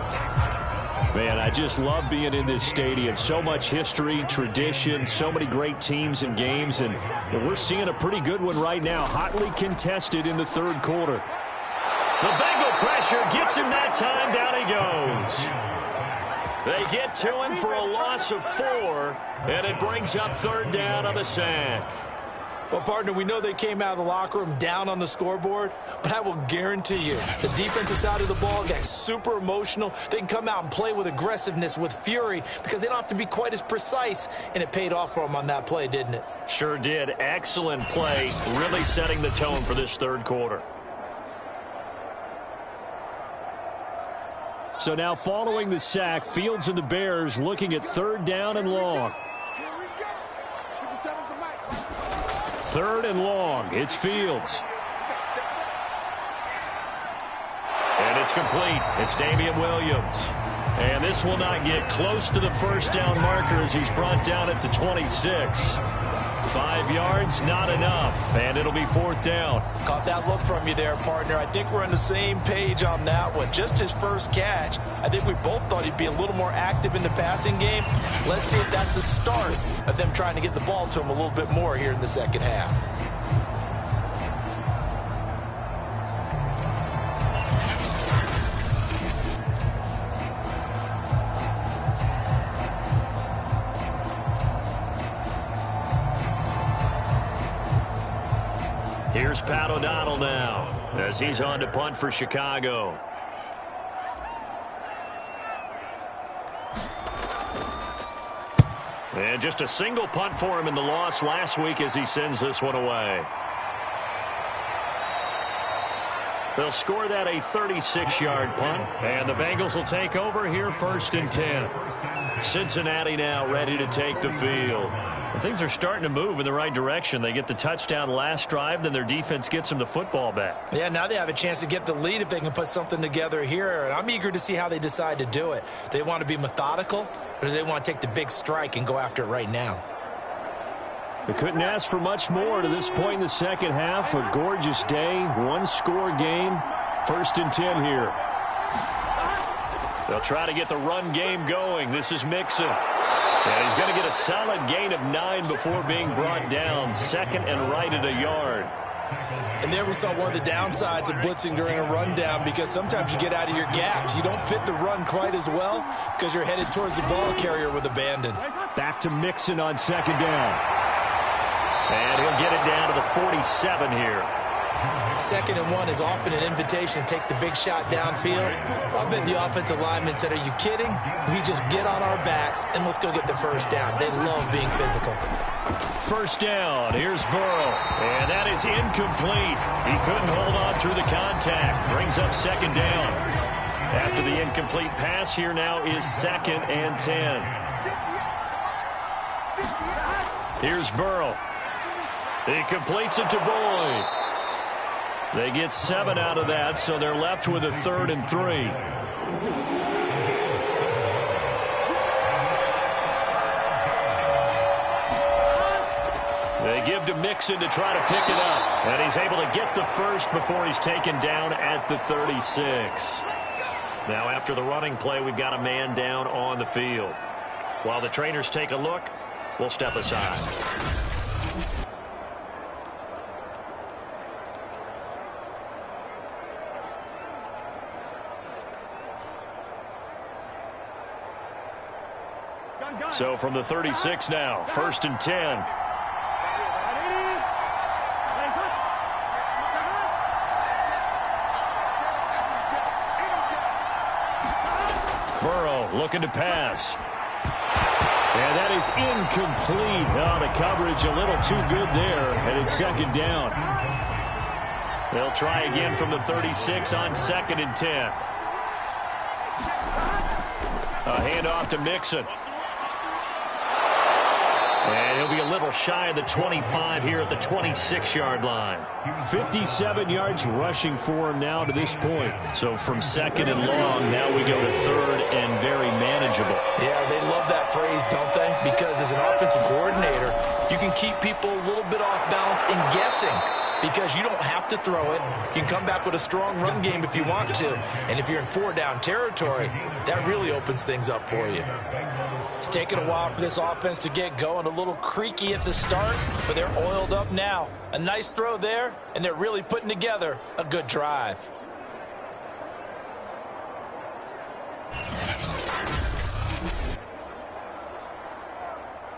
Man, I just love being in this stadium. So much history, tradition, so many great teams and games, and we're seeing a pretty good one right now. Hotly contested in the third quarter. The Bengal pressure gets him that time. Down he goes. They get to him for a loss of 4, and it brings up third down on the sack. Well, partner, we know they came out of the locker room down on the scoreboard, but I will guarantee you the defensive side of the ball got super emotional. They can come out and play with aggressiveness, with fury, because they don't have to be quite as precise, and it paid off for them on that play, didn't it? Sure did. Excellent play, really setting the tone for this third quarter. So now following the sack, Fields and the Bears looking at third down and long. Third and long. It's Fields. And it's complete. It's Damian Williams. And this will not get close to the first down marker as he's brought down at the 26. 5 yards, not enough. And it'll be fourth down. Caught that look from you there, partner. I think we're on the same page on that one. Just his first catch. I think we both thought he'd be a little more active in the passing game. Let's see if that's the start of them trying to get the ball to him a little bit more here in the second half. Here's Pat O'Donnell now as he's on to punt for Chicago. And just a single punt for him in the loss last week as he sends this one away. They'll score that a 36-yard punt, and the Bengals will take over here first and 10. Cincinnati now ready to take the field. And things are starting to move in the right direction. They get the touchdown last drive, then their defense gets them the football back. Yeah, now they have a chance to get the lead if they can put something together here. And I'm eager to see how they decide to do it. Do they want to be methodical, or do they want to take the big strike and go after it right now? They couldn't ask for much more to this point in the second half. A gorgeous day, one-score game. First and 10 here. They'll try to get the run game going. This is Mixon. And he's going to get a solid gain of 9 before being brought down. Second and right at a yard. And there we saw one of the downsides of blitzing during a rundown, because sometimes you get out of your gaps. You don't fit the run quite as well because you're headed towards the ball carrier with abandon. Back to Mixon on second down. And he'll get it down to the 47 here. Second and 1 is often an invitation to take the big shot downfield. I bet the offensive lineman said, are you kidding? We just get on our backs and let's go get the first down. They love being physical. First down. Here's Burrow. And that is incomplete. He couldn't hold on through the contact. Brings up second down. After the incomplete pass, here now is second and 10. Here's Burrow. He completes it to Boyd. They get 7 out of that, so they're left with a third and 3. They give to Mixon to try to pick it up. And he's able to get the first before he's taken down at the 36. Now after the running play, we've got a man down on the field. While the trainers take a look, we'll step aside. So from the 36 now, first and 10. Burrow looking to pass. And that is incomplete. Oh, the coverage a little too good there, and it's second down. They'll try again from the 36 on 2nd and 10. A handoff to Mixon. And he'll be a little shy of the 25 here at the 26-yard line. 57 yards rushing for him now to this point. So from 2nd and long, now we go to 3rd and very manageable. Yeah, they love that phrase, don't they? Because as an offensive coordinator, you can keep people a little bit off balance and guessing. Because you don't have to throw it. You can come back with a strong run game if you want to. And if you're in 4-down territory, that really opens things up for you. It's taken a while for this offense to get going. A little creaky at the start, but they're oiled up now. A nice throw there, and they're really putting together a good drive.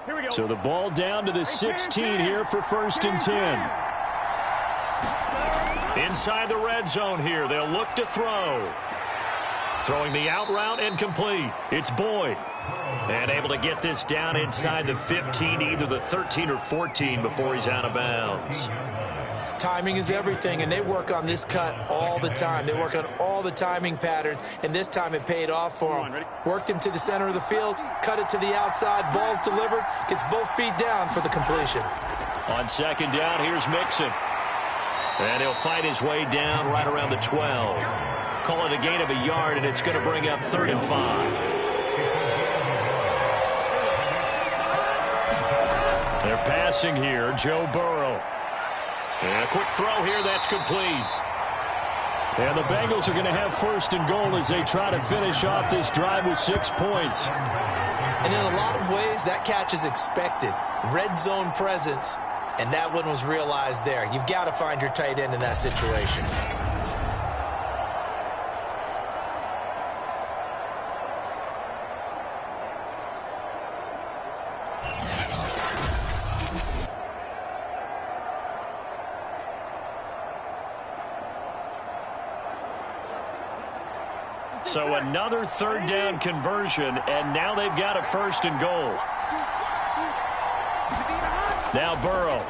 Here we go. So the ball down to the 16 here for 1st and 10. Inside the red zone here, they'll look to throw. Throwing the out route incomplete. It's Boyd. And able to get this down inside the 15, either the 13 or 14 before he's out of bounds. Timing is everything, and they work on this cut all the time. They work on all the timing patterns, and this time it paid off for him. Worked him to the center of the field, cut it to the outside, ball's delivered, gets both feet down for the completion. On 2nd down, here's Mixon. And he'll fight his way down right around the 12. Call it a gain of a yard, and it's going to bring up 3rd and 5. They're passing here, Joe Burrow. And a quick throw here, that's complete. And the Bengals are going to have 1st and goal as they try to finish off this drive with 6 points. And in a lot of ways, that catch is expected. Red zone presence, and that one was realized there. You've got to find your tight end in that situation. So another 3rd down conversion, and now they've got a 1st and goal. Now Burrow.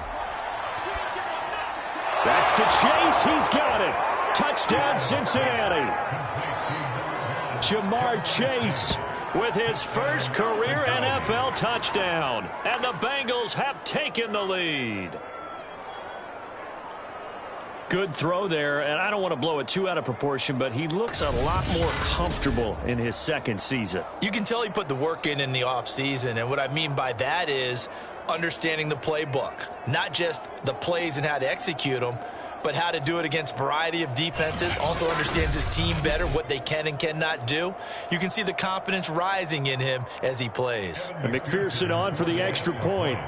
That's to Chase. He's got it. Touchdown, Cincinnati. Jamar Chase with his first career NFL touchdown. And the Bengals have taken the lead. Good throw there, and I don't want to blow it too out of proportion, but he looks a lot more comfortable in his 2nd season. You can tell he put the work in the offseason, and what I mean by that is understanding the playbook. Not just the plays and how to execute them, but how to do it against a variety of defenses. Also understands his team better, what they can and cannot do. You can see the confidence rising in him as he plays. And McPherson on for the extra point.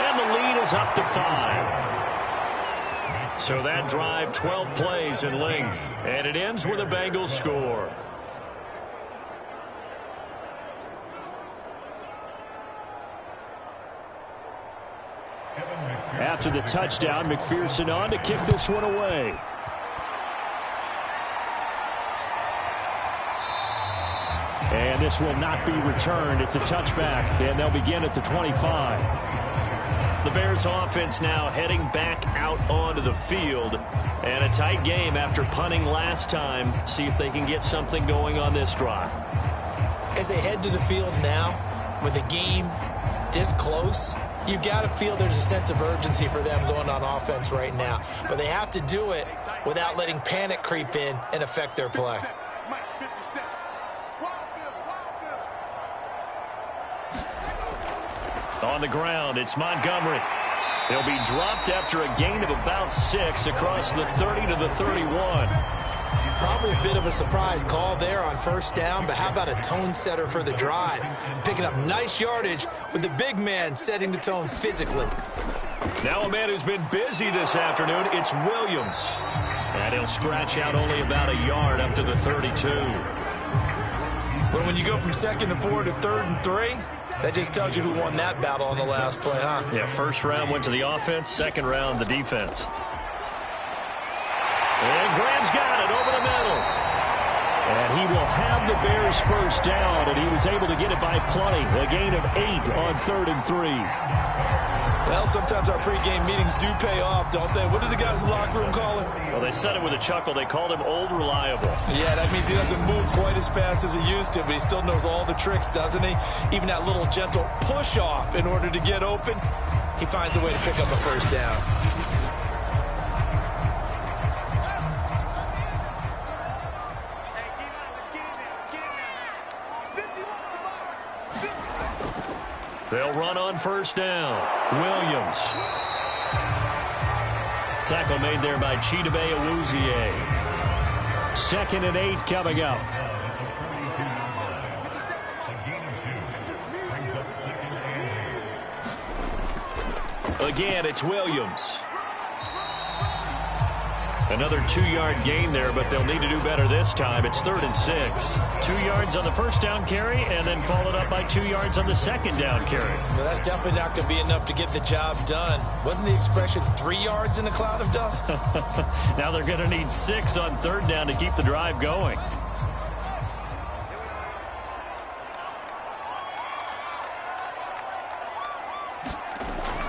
And the lead is up to 5. So that drive, 12 plays in length. And it ends with a Bengals score. After the touchdown, McPherson on to kick this one away. And this will not be returned. It's a touchback, and they'll begin at the 25. The Bears offense now heading back out onto the field. And a tight game after punting last time. See if they can get something going on this drive. As they head to the field now, with the game this close, you've got to feel there's a sense of urgency for them going on offense right now. But they have to do it without letting panic creep in and affect their play. On the ground, it's Montgomery. He'll be dropped after a gain of about 6 across the 30 to the 31. Probably a bit of a surprise call there on 1st down, but how about a tone setter for the drive? Picking up nice yardage with the big man setting the tone physically. Now a man who's been busy this afternoon, it's Williams. And he'll scratch out only about a yard up to the 32. But when you go from 2nd and 4 to 3rd and 3, that just tells you who won that battle on the last play, huh? Yeah, 1st round went to the offense, 2nd round the defense. man's got it over the middle. And he will have the Bears first down, and he was able to get it by plenty. A gain of 8 on 3rd and 3. Well, sometimes our pregame meetings do pay off, don't they? What did the guys in the locker room call him? Well, they said it with a chuckle. They called him Old Reliable. Yeah, that means he doesn't move quite as fast as he used to, but he still knows all the tricks, doesn't he? Even that little gentle push-off in order to get open, he finds a way to pick up a first down. They'll run on first down. Williams. Tackle made there by Chidobe Awuzie. 2nd and 8 coming up. Again, it's Williams. Another 2-yard gain there, but they'll need to do better this time. It's 3rd and 6. 2 yards on the first down carry, and then followed up by 2 yards on the second down carry. Well, that's definitely not going to be enough to get the job done. Wasn't the expression 3 yards in a cloud of dust? Now they're going to need 6 on 3rd down to keep the drive going.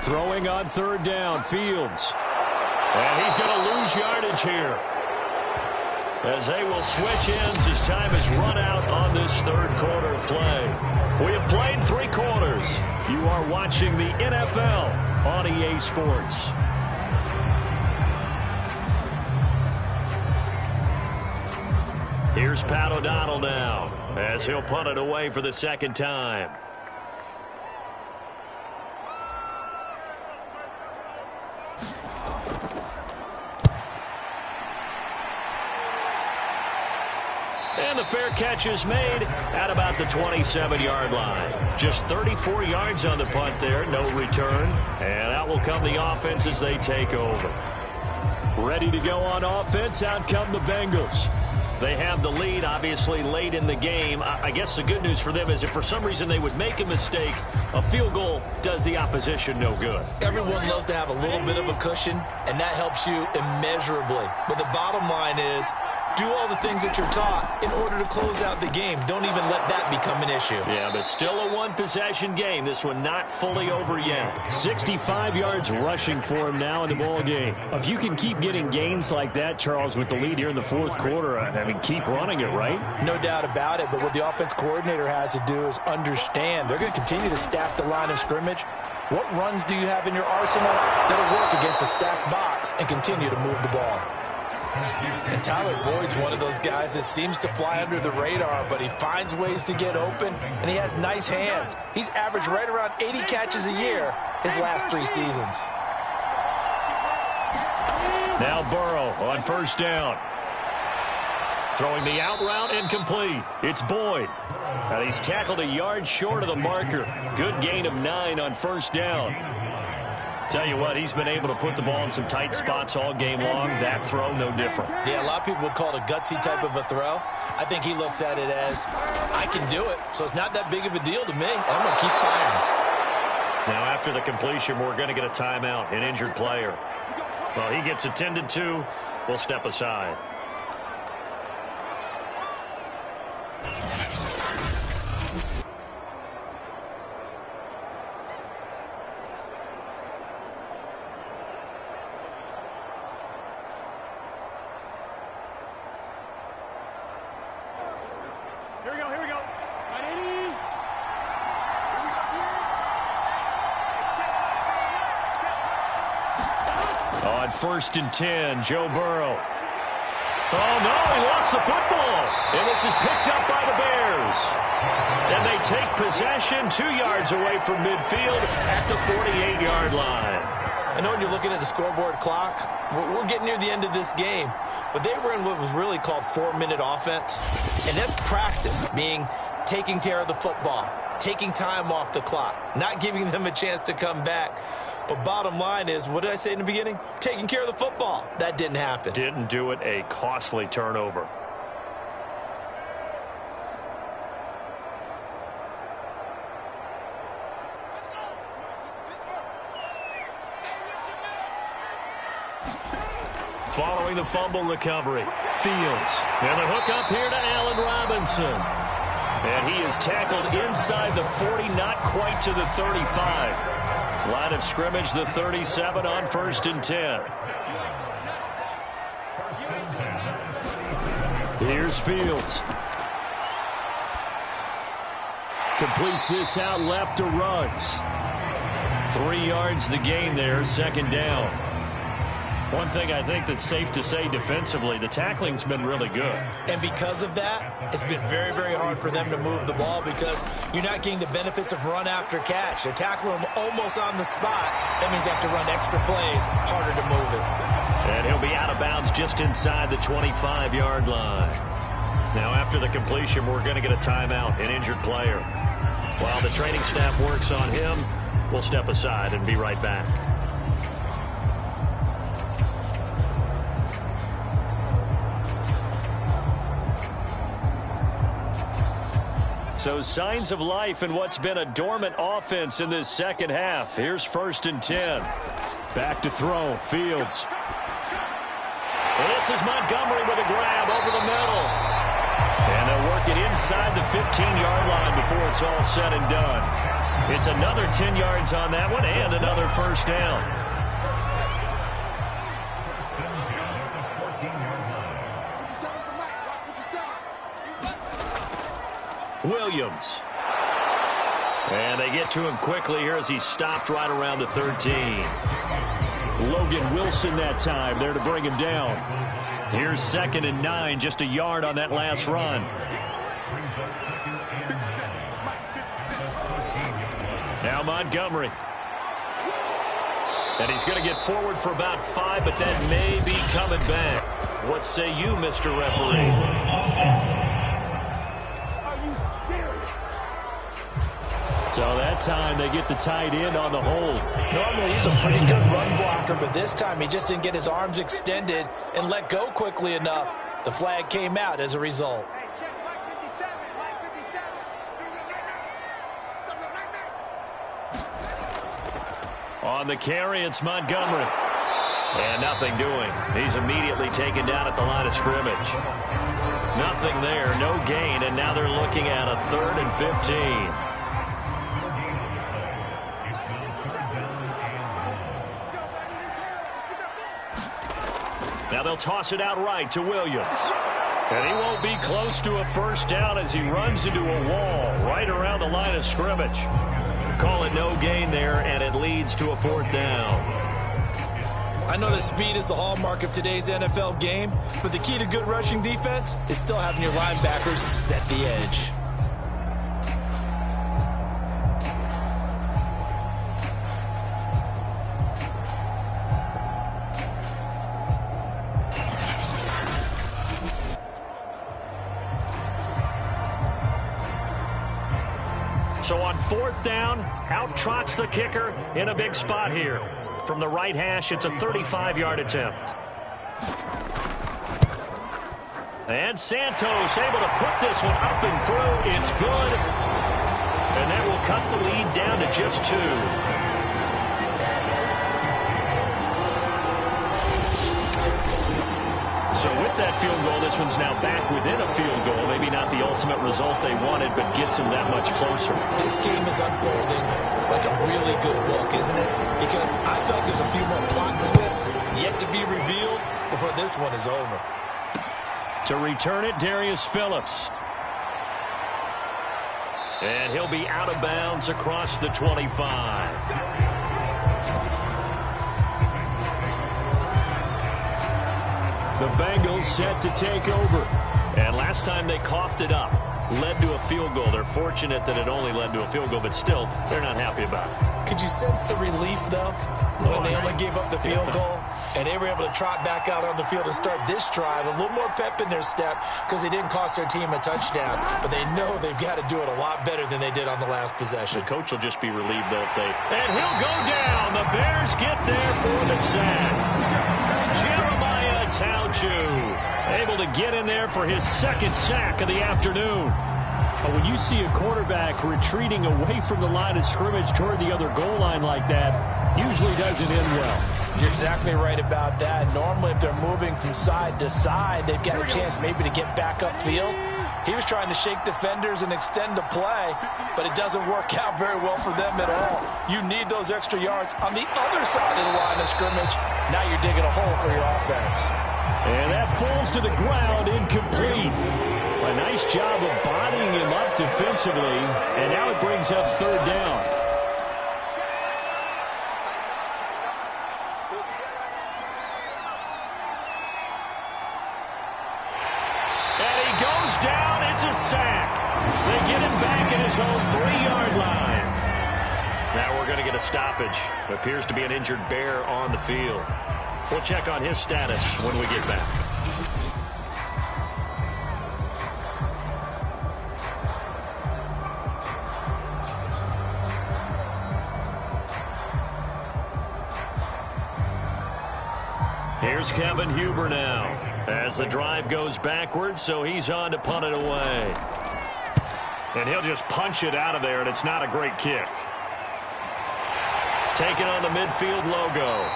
Throwing on 3rd down, Fields. And he's going to lose yardage here, as they will switch ends as time has run out on this 3rd quarter of play. We have played 3 quarters. You are watching the NFL on EA Sports. Here's Pat O'Donnell now, as he'll punt it away for the 2nd time. And the fair catch is made at about the 27-yard line. Just 34 yards on the punt there, no return. And out will come the offense as they take over. Ready to go on offense, out come the Bengals. They have the lead, obviously, late in the game. I guess the good news for them is if for some reason they would make a mistake, a field goal does the opposition no good. Everyone loves to have a little bit of a cushion, and that helps you immeasurably. But the bottom line is, do all the things that you're taught in order to close out the game. Don't even let that become an issue. Yeah, but still a one-possession game. This one not fully over yet. 65 yards rushing for him now in the ball game. If you can keep getting gains like that, Charles, with the lead here in the 4th quarter, I mean, keep running it, right? No doubt about it, but what the offense coordinator has to do is understand. They're going to continue to stack the line of scrimmage. What runs do you have in your arsenal that'll work against a stacked box and continue to move the ball? And Tyler Boyd's one of those guys that seems to fly under the radar, but he finds ways to get open, and he has nice hands. He's averaged right around 80 catches a year his last 3 seasons. Now Burrow on first down. Throwing the out route incomplete. It's Boyd. And he's tackled a yard short of the marker. Good gain of 9 on first down. Tell you what, he's been able to put the ball in some tight spots all game long. That throw, no different. Yeah, a lot of people would call it a gutsy type of a throw. I think he looks at it as, I can do it, so it's not that big of a deal to me. I'm going to keep firing. Now, after the completion, we're going to get a timeout, an injured player. Well, he gets attended to. We'll step aside. Here we go. Ready? 1st and 10, Joe Burrow. Oh, no, he lost the football. And this is picked up by the Bears. And they take possession 2 yards away from midfield at the 48-yard line. I know when you're looking at the scoreboard clock, we're getting near the end of this game. But they were in what was really called 4-minute offense. And that's practice, meaning taking care of the football, taking time off the clock, not giving them a chance to come back. But bottom line is, what did I say in the beginning? Taking care of the football. That didn't happen. Didn't do it. A costly turnover. Following the fumble recovery, Fields. And the hook up here to Allen Robinson. And he is tackled inside the 40, not quite to the 35. Line of scrimmage, the 37 on 1st and 10. Here's Fields. Completes this out left to Ruggs. 3 yards the gain there, 2nd down. One thing I think that's safe to say defensively, the tackling's been really good. And because of that, it's been very, very hard for them to move the ball because you're not getting the benefits of run after catch. They're tackling them almost on the spot. That means you have to run extra plays, harder to move it. And he'll be out of bounds just inside the 25-yard line. Now, after the completion, we're going to get a timeout, an injured player. While the training staff works on him, we'll step aside and be right back. So signs of life in what's been a dormant offense in this second half. Here's 1st and 10. Back to throw. Fields. And this is Montgomery with a grab over the middle. And they'll work it inside the 15-yard line before it's all said and done. It's another 10 yards on that one and another 1st down. Williams. And they get to him quickly here as he stopped right around the 13. Logan Wilson that time there to bring him down. Here's 2nd and 9, just a yard on that last run. Now Montgomery. And he's going to get forward for about 5, but that may be coming back. What say you, Mr. Referee? So that time they get the tight end on the hold. Normally he's a pretty good run blocker, but this time he just didn't get his arms extended and let go quickly enough. The flag came out as a result. On the carry, it's Montgomery. And nothing doing. He's immediately taken down at the line of scrimmage. Nothing there, no gain, and now they're looking at a 3rd and 15. Now they'll toss it out right to Williams. And he won't be close to a 1st down as he runs into a wall right around the line of scrimmage. Call it no gain there, and it leads to a 4th down. I know that speed is the hallmark of today's NFL game, but the key to good rushing defense is still having your linebackers set the edge. So on 4th down, out trots the kicker in a big spot here. From the right hash, it's a 35-yard attempt. And Santos able to put this one up and through. It's good. And that will cut the lead down to just 2. So with that field goal, this one's now back within a field goal. Maybe not the ultimate result they wanted, but gets them that much closer. This game is unfolding like a really good book, isn't it? Because I feel like there's a few more plot twists yet to be revealed before this one is over. To return it, Darius Phillips. And he'll be out of bounds across the 25. The Bengals set to take over. And last time they coughed it up, led to a field goal. They're fortunate that it only led to a field goal, but still, they're not happy about it. Could you sense the relief, though, when they only gave up the field goal? And they were able to trot back out on the field and start this drive. A little more pep in their step because they didn't cost their team a touchdown. But they know they've got to do it a lot better than they did on the last possession. The coach will just be relieved, though, if they... And he'll go down. The Bears get there for the sack. Jeremiah Tauchu able to get in there for his 2nd sack of the afternoon. But when you see a quarterback retreating away from the line of scrimmage toward the other goal line like that, usually doesn't end well. You're exactly right about that. Normally, if they're moving from side to side, they've got a chance maybe to get back upfield. He was trying to shake defenders and extend the play, but it doesn't work out very well for them at all. You need those extra yards on the other side of the line of scrimmage. Now you're digging a hole for your offense. And that falls to the ground, incomplete. A nice job of bodying him up defensively, and now it brings up third down. Down, it's a sack. They get him back at his own 3-yard line. Now we're going to get a stoppage. Appears to be an injured Bear on the field. We'll check on his status when we get back. Here's Kevin Huber now. As the drive goes backwards, so he's on to punt it away. And he'll just punch it out of there, and it's not a great kick. Taking on the midfield logo.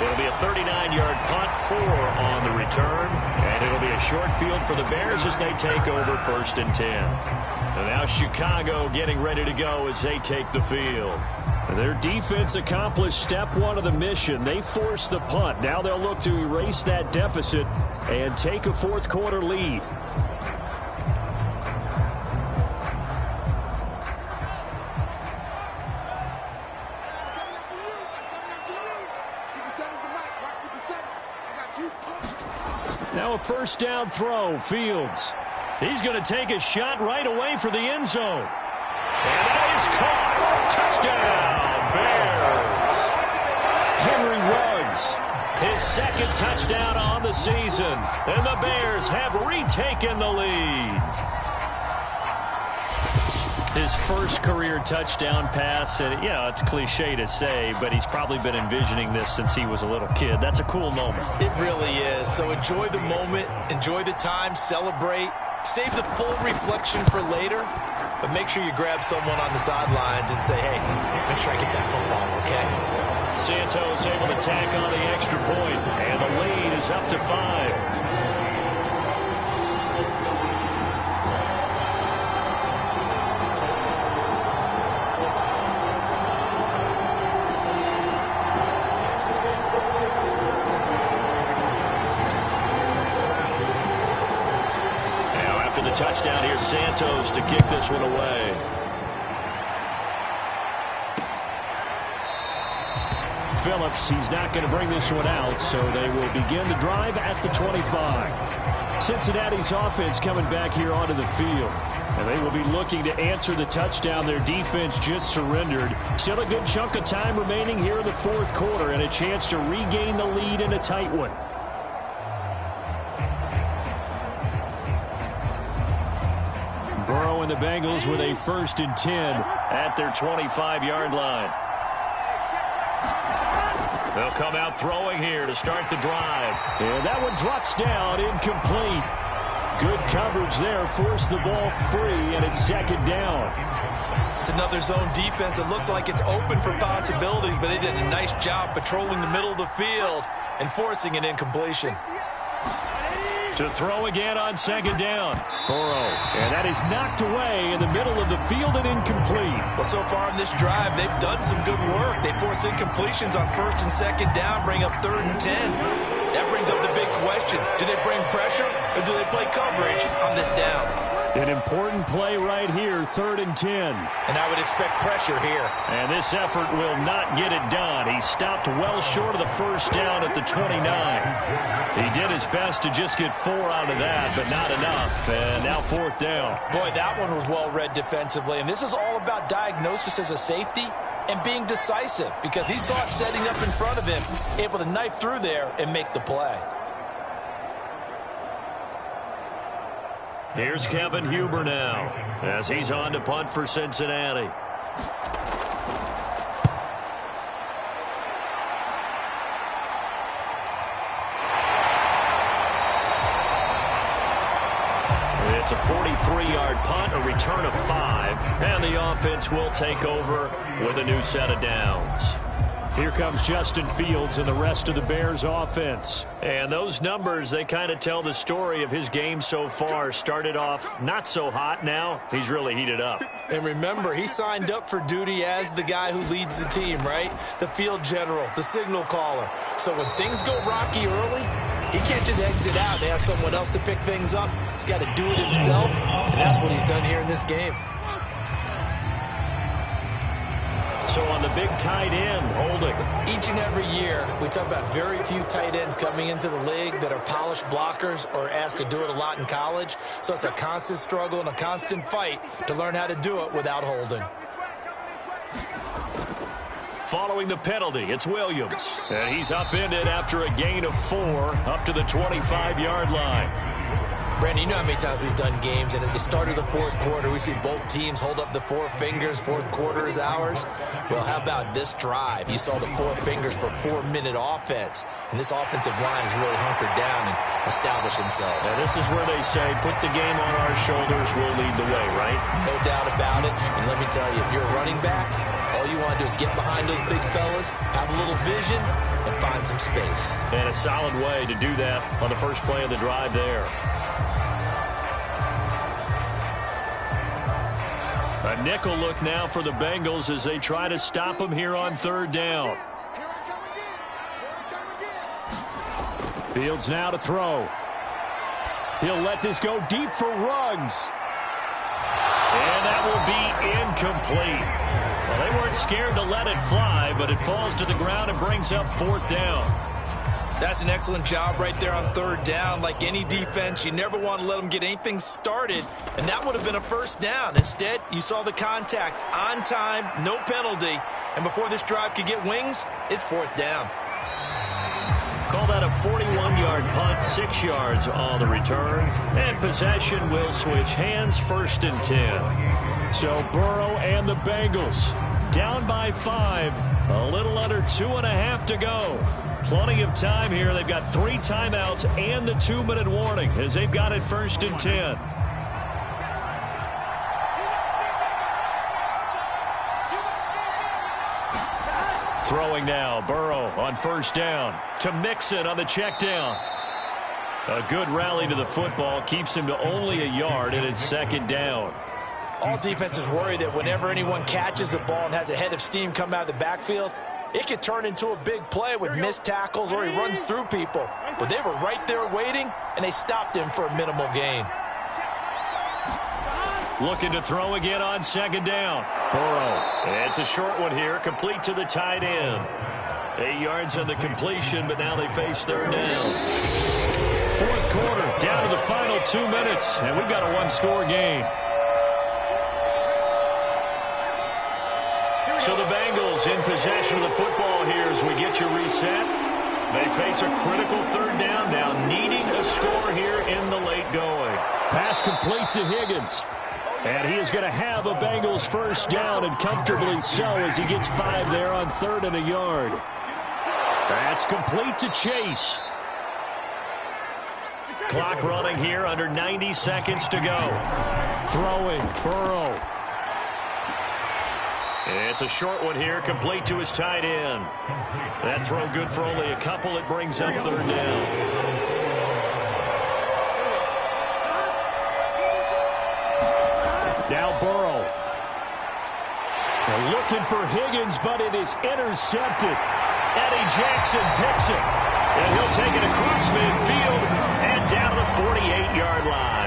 It'll be a 39-yard punt, 4 on the return, and it'll be a short field for the Bears as they take over 1st and 10. And now Chicago getting ready to go as they take the field. Their defense accomplished step 1 of the mission. They forced the punt. Now they'll look to erase that deficit and take a 4th quarter lead. Now a 1st down throw, Fields. He's going to take a shot right away for the end zone. And that is caught. Touchdown, Bears. Henry Ruggs, his 2nd touchdown on the season. And the Bears have retaken the lead. His 1st career touchdown pass, and it's cliche to say, but he's probably been envisioning this since he was a little kid. That's a cool moment. It really is. So enjoy the moment, enjoy the time, celebrate, save the full reflection for later, but make sure you grab someone on the sidelines and say, hey, make sure I get that football, okay? Santos able to tack on the extra point, and the lead is up to 5. Touchdown, here's Santos to kick this one away. Phillips, he's not going to bring this one out, so they will begin the drive at the 25. Cincinnati's offense coming back here onto the field, and they will be looking to answer the touchdown their defense just surrendered. Still a good chunk of time remaining here in the 4th quarter, and a chance to regain the lead in a tight one. Burrow and the Bengals with a 1st and 10 at their 25-yard line. They'll come out throwing here to start the drive. And that one drops down, incomplete. Good coverage there, forced the ball free, and it's 2nd down. It's another zone defense. It looks like it's open for possibilities, but they did a nice job patrolling the middle of the field and forcing an incompletion. To throw again on 2nd down. Burrow. And that is knocked away in the middle of the field and incomplete. Well, so far in this drive, they've done some good work. They force incompletions on 1st and 2nd down, bring up 3rd and 10. That brings up the big question. Do they bring pressure or do they play coverage on this down? An important play right here, 3rd and 10. And I would expect pressure here. And this effort will not get it done. He stopped well short of the 1st down at the 29. He did his best to just get 4 out of that, but not enough. And now 4th down. Boy, that one was well read defensively. And this is all about diagnosis as a safety and being decisive, because he saw it setting up in front of him, able to knife through there and make the play. Here's Kevin Huber now as he's on to punt for Cincinnati. It's a 43-yard punt, a return of 5, and the offense will take over with a new set of downs. Here comes Justin Fields and the rest of the Bears offense. And those numbers, they kind of tell the story of his game so far. Started off not so hot. Now he's really heated up. And remember, he signed up for duty as the guy who leads the team, right? The field general, the signal caller. So when things go rocky early, he can't just exit out and ask someone else to pick things up. He's got to do it himself, and that's what he's done here in this game. So on the big tight end, holding. Each and every year, we talk about very few tight ends coming into the league that are polished blockers or asked to do it a lot in college. So it's a constant struggle and a constant fight to learn how to do it without holding. Following the penalty, it's Williams. And he's upended after a gain of 4 up to the 25-yard line. Brandon, you know how many times we've done games, and at the start of the fourth quarter, we see both teams hold up the 4 fingers, fourth quarter is ours. Well, how about this drive? You saw the 4 fingers for 4-minute offense, and this offensive line has really hunkered down and established themselves. And this is where they say, put the game on our shoulders, we'll lead the way, right? No doubt about it, and let me tell you, if you're a running back, all you want to do is get behind those big fellas, have a little vision, and find some space. And a solid way to do that on the first play of the drive there. A nickel look now for the Bengals as they try to stop him here on 3rd down. Fields now to throw. He'll let this go deep for Ruggs. And that will be incomplete. Well, they weren't scared to let it fly, but it falls to the ground and brings up 4th down. That's an excellent job right there on 3rd down. Like any defense, you never want to let them get anything started, and that would have been a 1st down. Instead, you saw the contact on time, no penalty, and before this drive could get wings, it's 4th down. Call that a 41-yard punt, 6 yards on the return, and possession will switch hands, 1st and 10. So Burrow and the Bengals down by 5, a little under 2.5 to go. Plenty of time here. They've got 3 timeouts and the 2-minute warning as they've got it 1st and 10. Throwing now, Burrow on 1st down to Mixon on the check down. A good rally to the football keeps him to only a yard, and it's 2nd down. All defenses worry that whenever anyone catches the ball and has a head of steam come out of the backfield, it could turn into a big play with missed tackles or he runs through people. But they were right there waiting, and they stopped him for a minimal gain. Looking to throw again on 2nd down. Burrow. It's a short one here, complete to the tight end. 8 yards on the completion, but now they face 3rd down. 4th quarter, down to the final 2 minutes, and we've got a 1-score game. So the Bengals in possession of the football here as we get you reset. They face a critical 3rd down now, needing a score here in the late going. Pass complete to Higgins. And he is going to have a Bengals 1st down, and comfortably so as he gets 5 there on 3rd and a yard. That's complete to Chase. Clock running here, under 90 seconds to go. Throwing, Burrow. It's a short one here, complete to his tight end. That throw good for only a couple. It brings up 3rd down. Now Burrow. They're looking for Higgins, but it is intercepted. Eddie Jackson picks it. And he'll take it across midfield and down to the 48-yard line.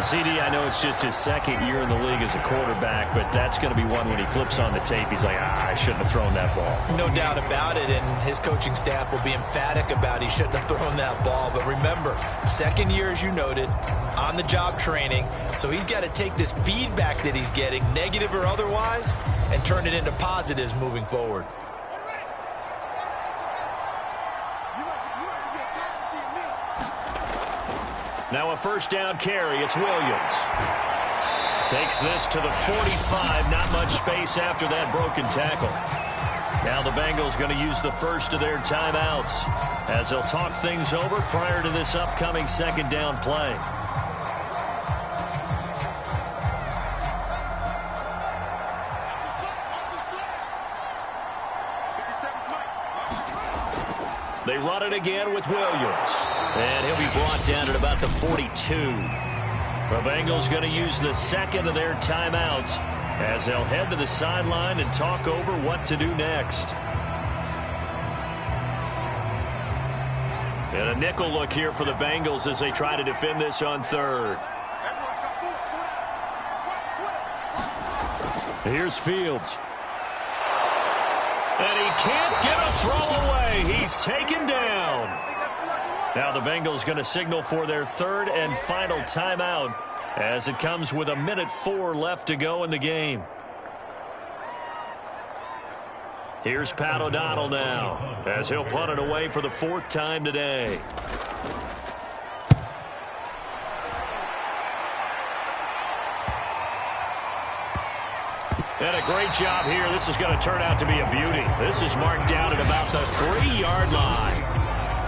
CD, I know it's just his 2nd year in the league as a quarterback, but that's going to be one when he flips on the tape. He's like, I shouldn't have thrown that ball. No doubt about it, and his coaching staff will be emphatic about he shouldn't have thrown that ball. But remember, 2nd year, as you noted, on-the-job training, so he's got to take this feedback that he's getting, negative or otherwise, and turn it into positives moving forward. Now a 1st down carry. It's Williams. Takes this to the 45. Not much space after that broken tackle. Now the Bengals going to use the first of their timeouts as they'll talk things over prior to this upcoming 2nd down play. They run it again with Williams. And he'll be brought down at about the 42. The Bengals going to use the second of their timeouts as they'll head to the sideline and talk over what to do next. And a nickel look here for the Bengals as they try to defend this on third. Here's Fields. And he can't get a throw away. He's taken down. Now the Bengals going to signal for their third and final timeout as it comes with 1:04 left to go in the game. Here's Pat O'Donnell now as he'll punt it away for the fourth time today. And a great job here. This is going to turn out to be a beauty. This is marked down at about the 3-yard line.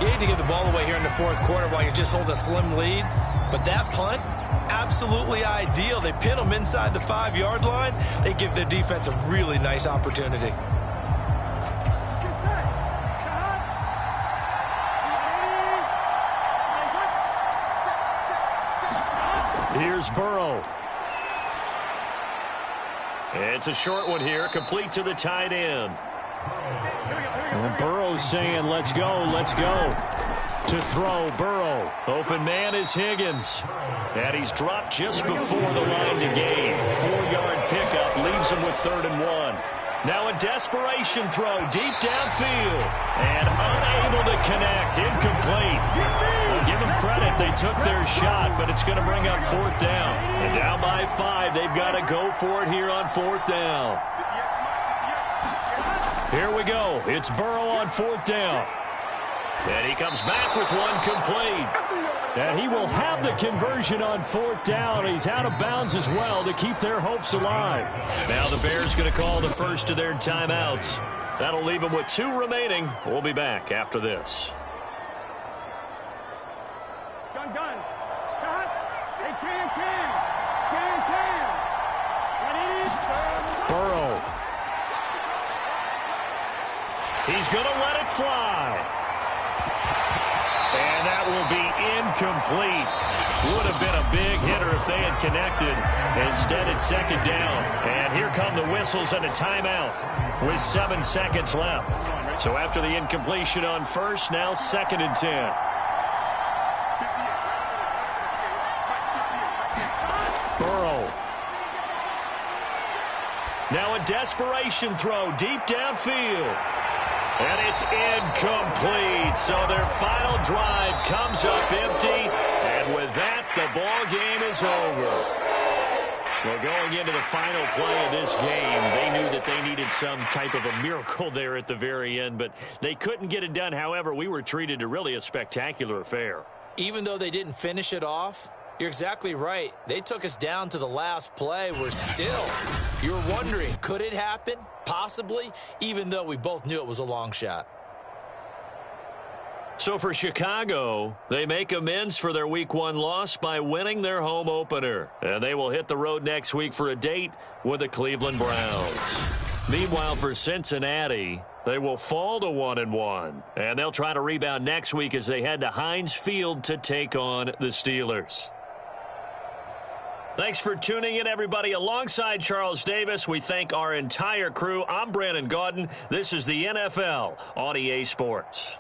You hate to give the ball away here in the fourth quarter while you just hold a slim lead. But that punt, absolutely ideal. They pin them inside the 5-yard line. They give their defense a really nice opportunity. Here's Burrow. It's a short one here, complete to the tight end. And Burrow's saying, let's go, let's go. To throw, Burrow. Open man is Higgins. And he's dropped just before the line to gain. 4-yard pickup leaves him with 3rd and 1. Now a desperation throw deep downfield. And unable to connect. Incomplete. Well, give them credit. They took their shot, but it's going to bring up 4th down. And down by 5. They've got to go for it here on 4th down. Here we go. It's Burrow on 4th down. And he comes back with one complete. And he will have the conversion on 4th down. He's out of bounds as well to keep their hopes alive. Now the Bears going to call the first of their timeouts. That'll leave them with 2 remaining. We'll be back after this. Gun. Cut. Hey, can. Burrow. He's going to let it fly. And that will be incomplete. Would have been a big hitter if they had connected. Instead, it's 2nd down. And here come the whistles and a timeout with 7 seconds left. So after the incompletion on 1st, now 2nd and 10. Burrow. Now a desperation throw deep downfield. And it's incomplete. So their final drive comes up empty. And with that, the ball game is over. Well, going into the final play of this game, they knew that they needed some type of a miracle there at the very end, but they couldn't get it done. However, we were treated to really a spectacular affair. Even though they didn't finish it off, you're exactly right. They took us down to the last play. You're wondering, could it happen? Possibly, even though we both knew it was a long shot. So for Chicago, they make amends for their Week 1 loss by winning their home opener. And they will hit the road next week for a date with the Cleveland Browns. Meanwhile, for Cincinnati, they will fall to 1-1. And they'll try to rebound next week as they head to Heinz Field to take on the Steelers. Thanks for tuning in, everybody. Alongside Charles Davis, we thank our entire crew. I'm Brandon Gaudin. This is the NFL on EA Sports.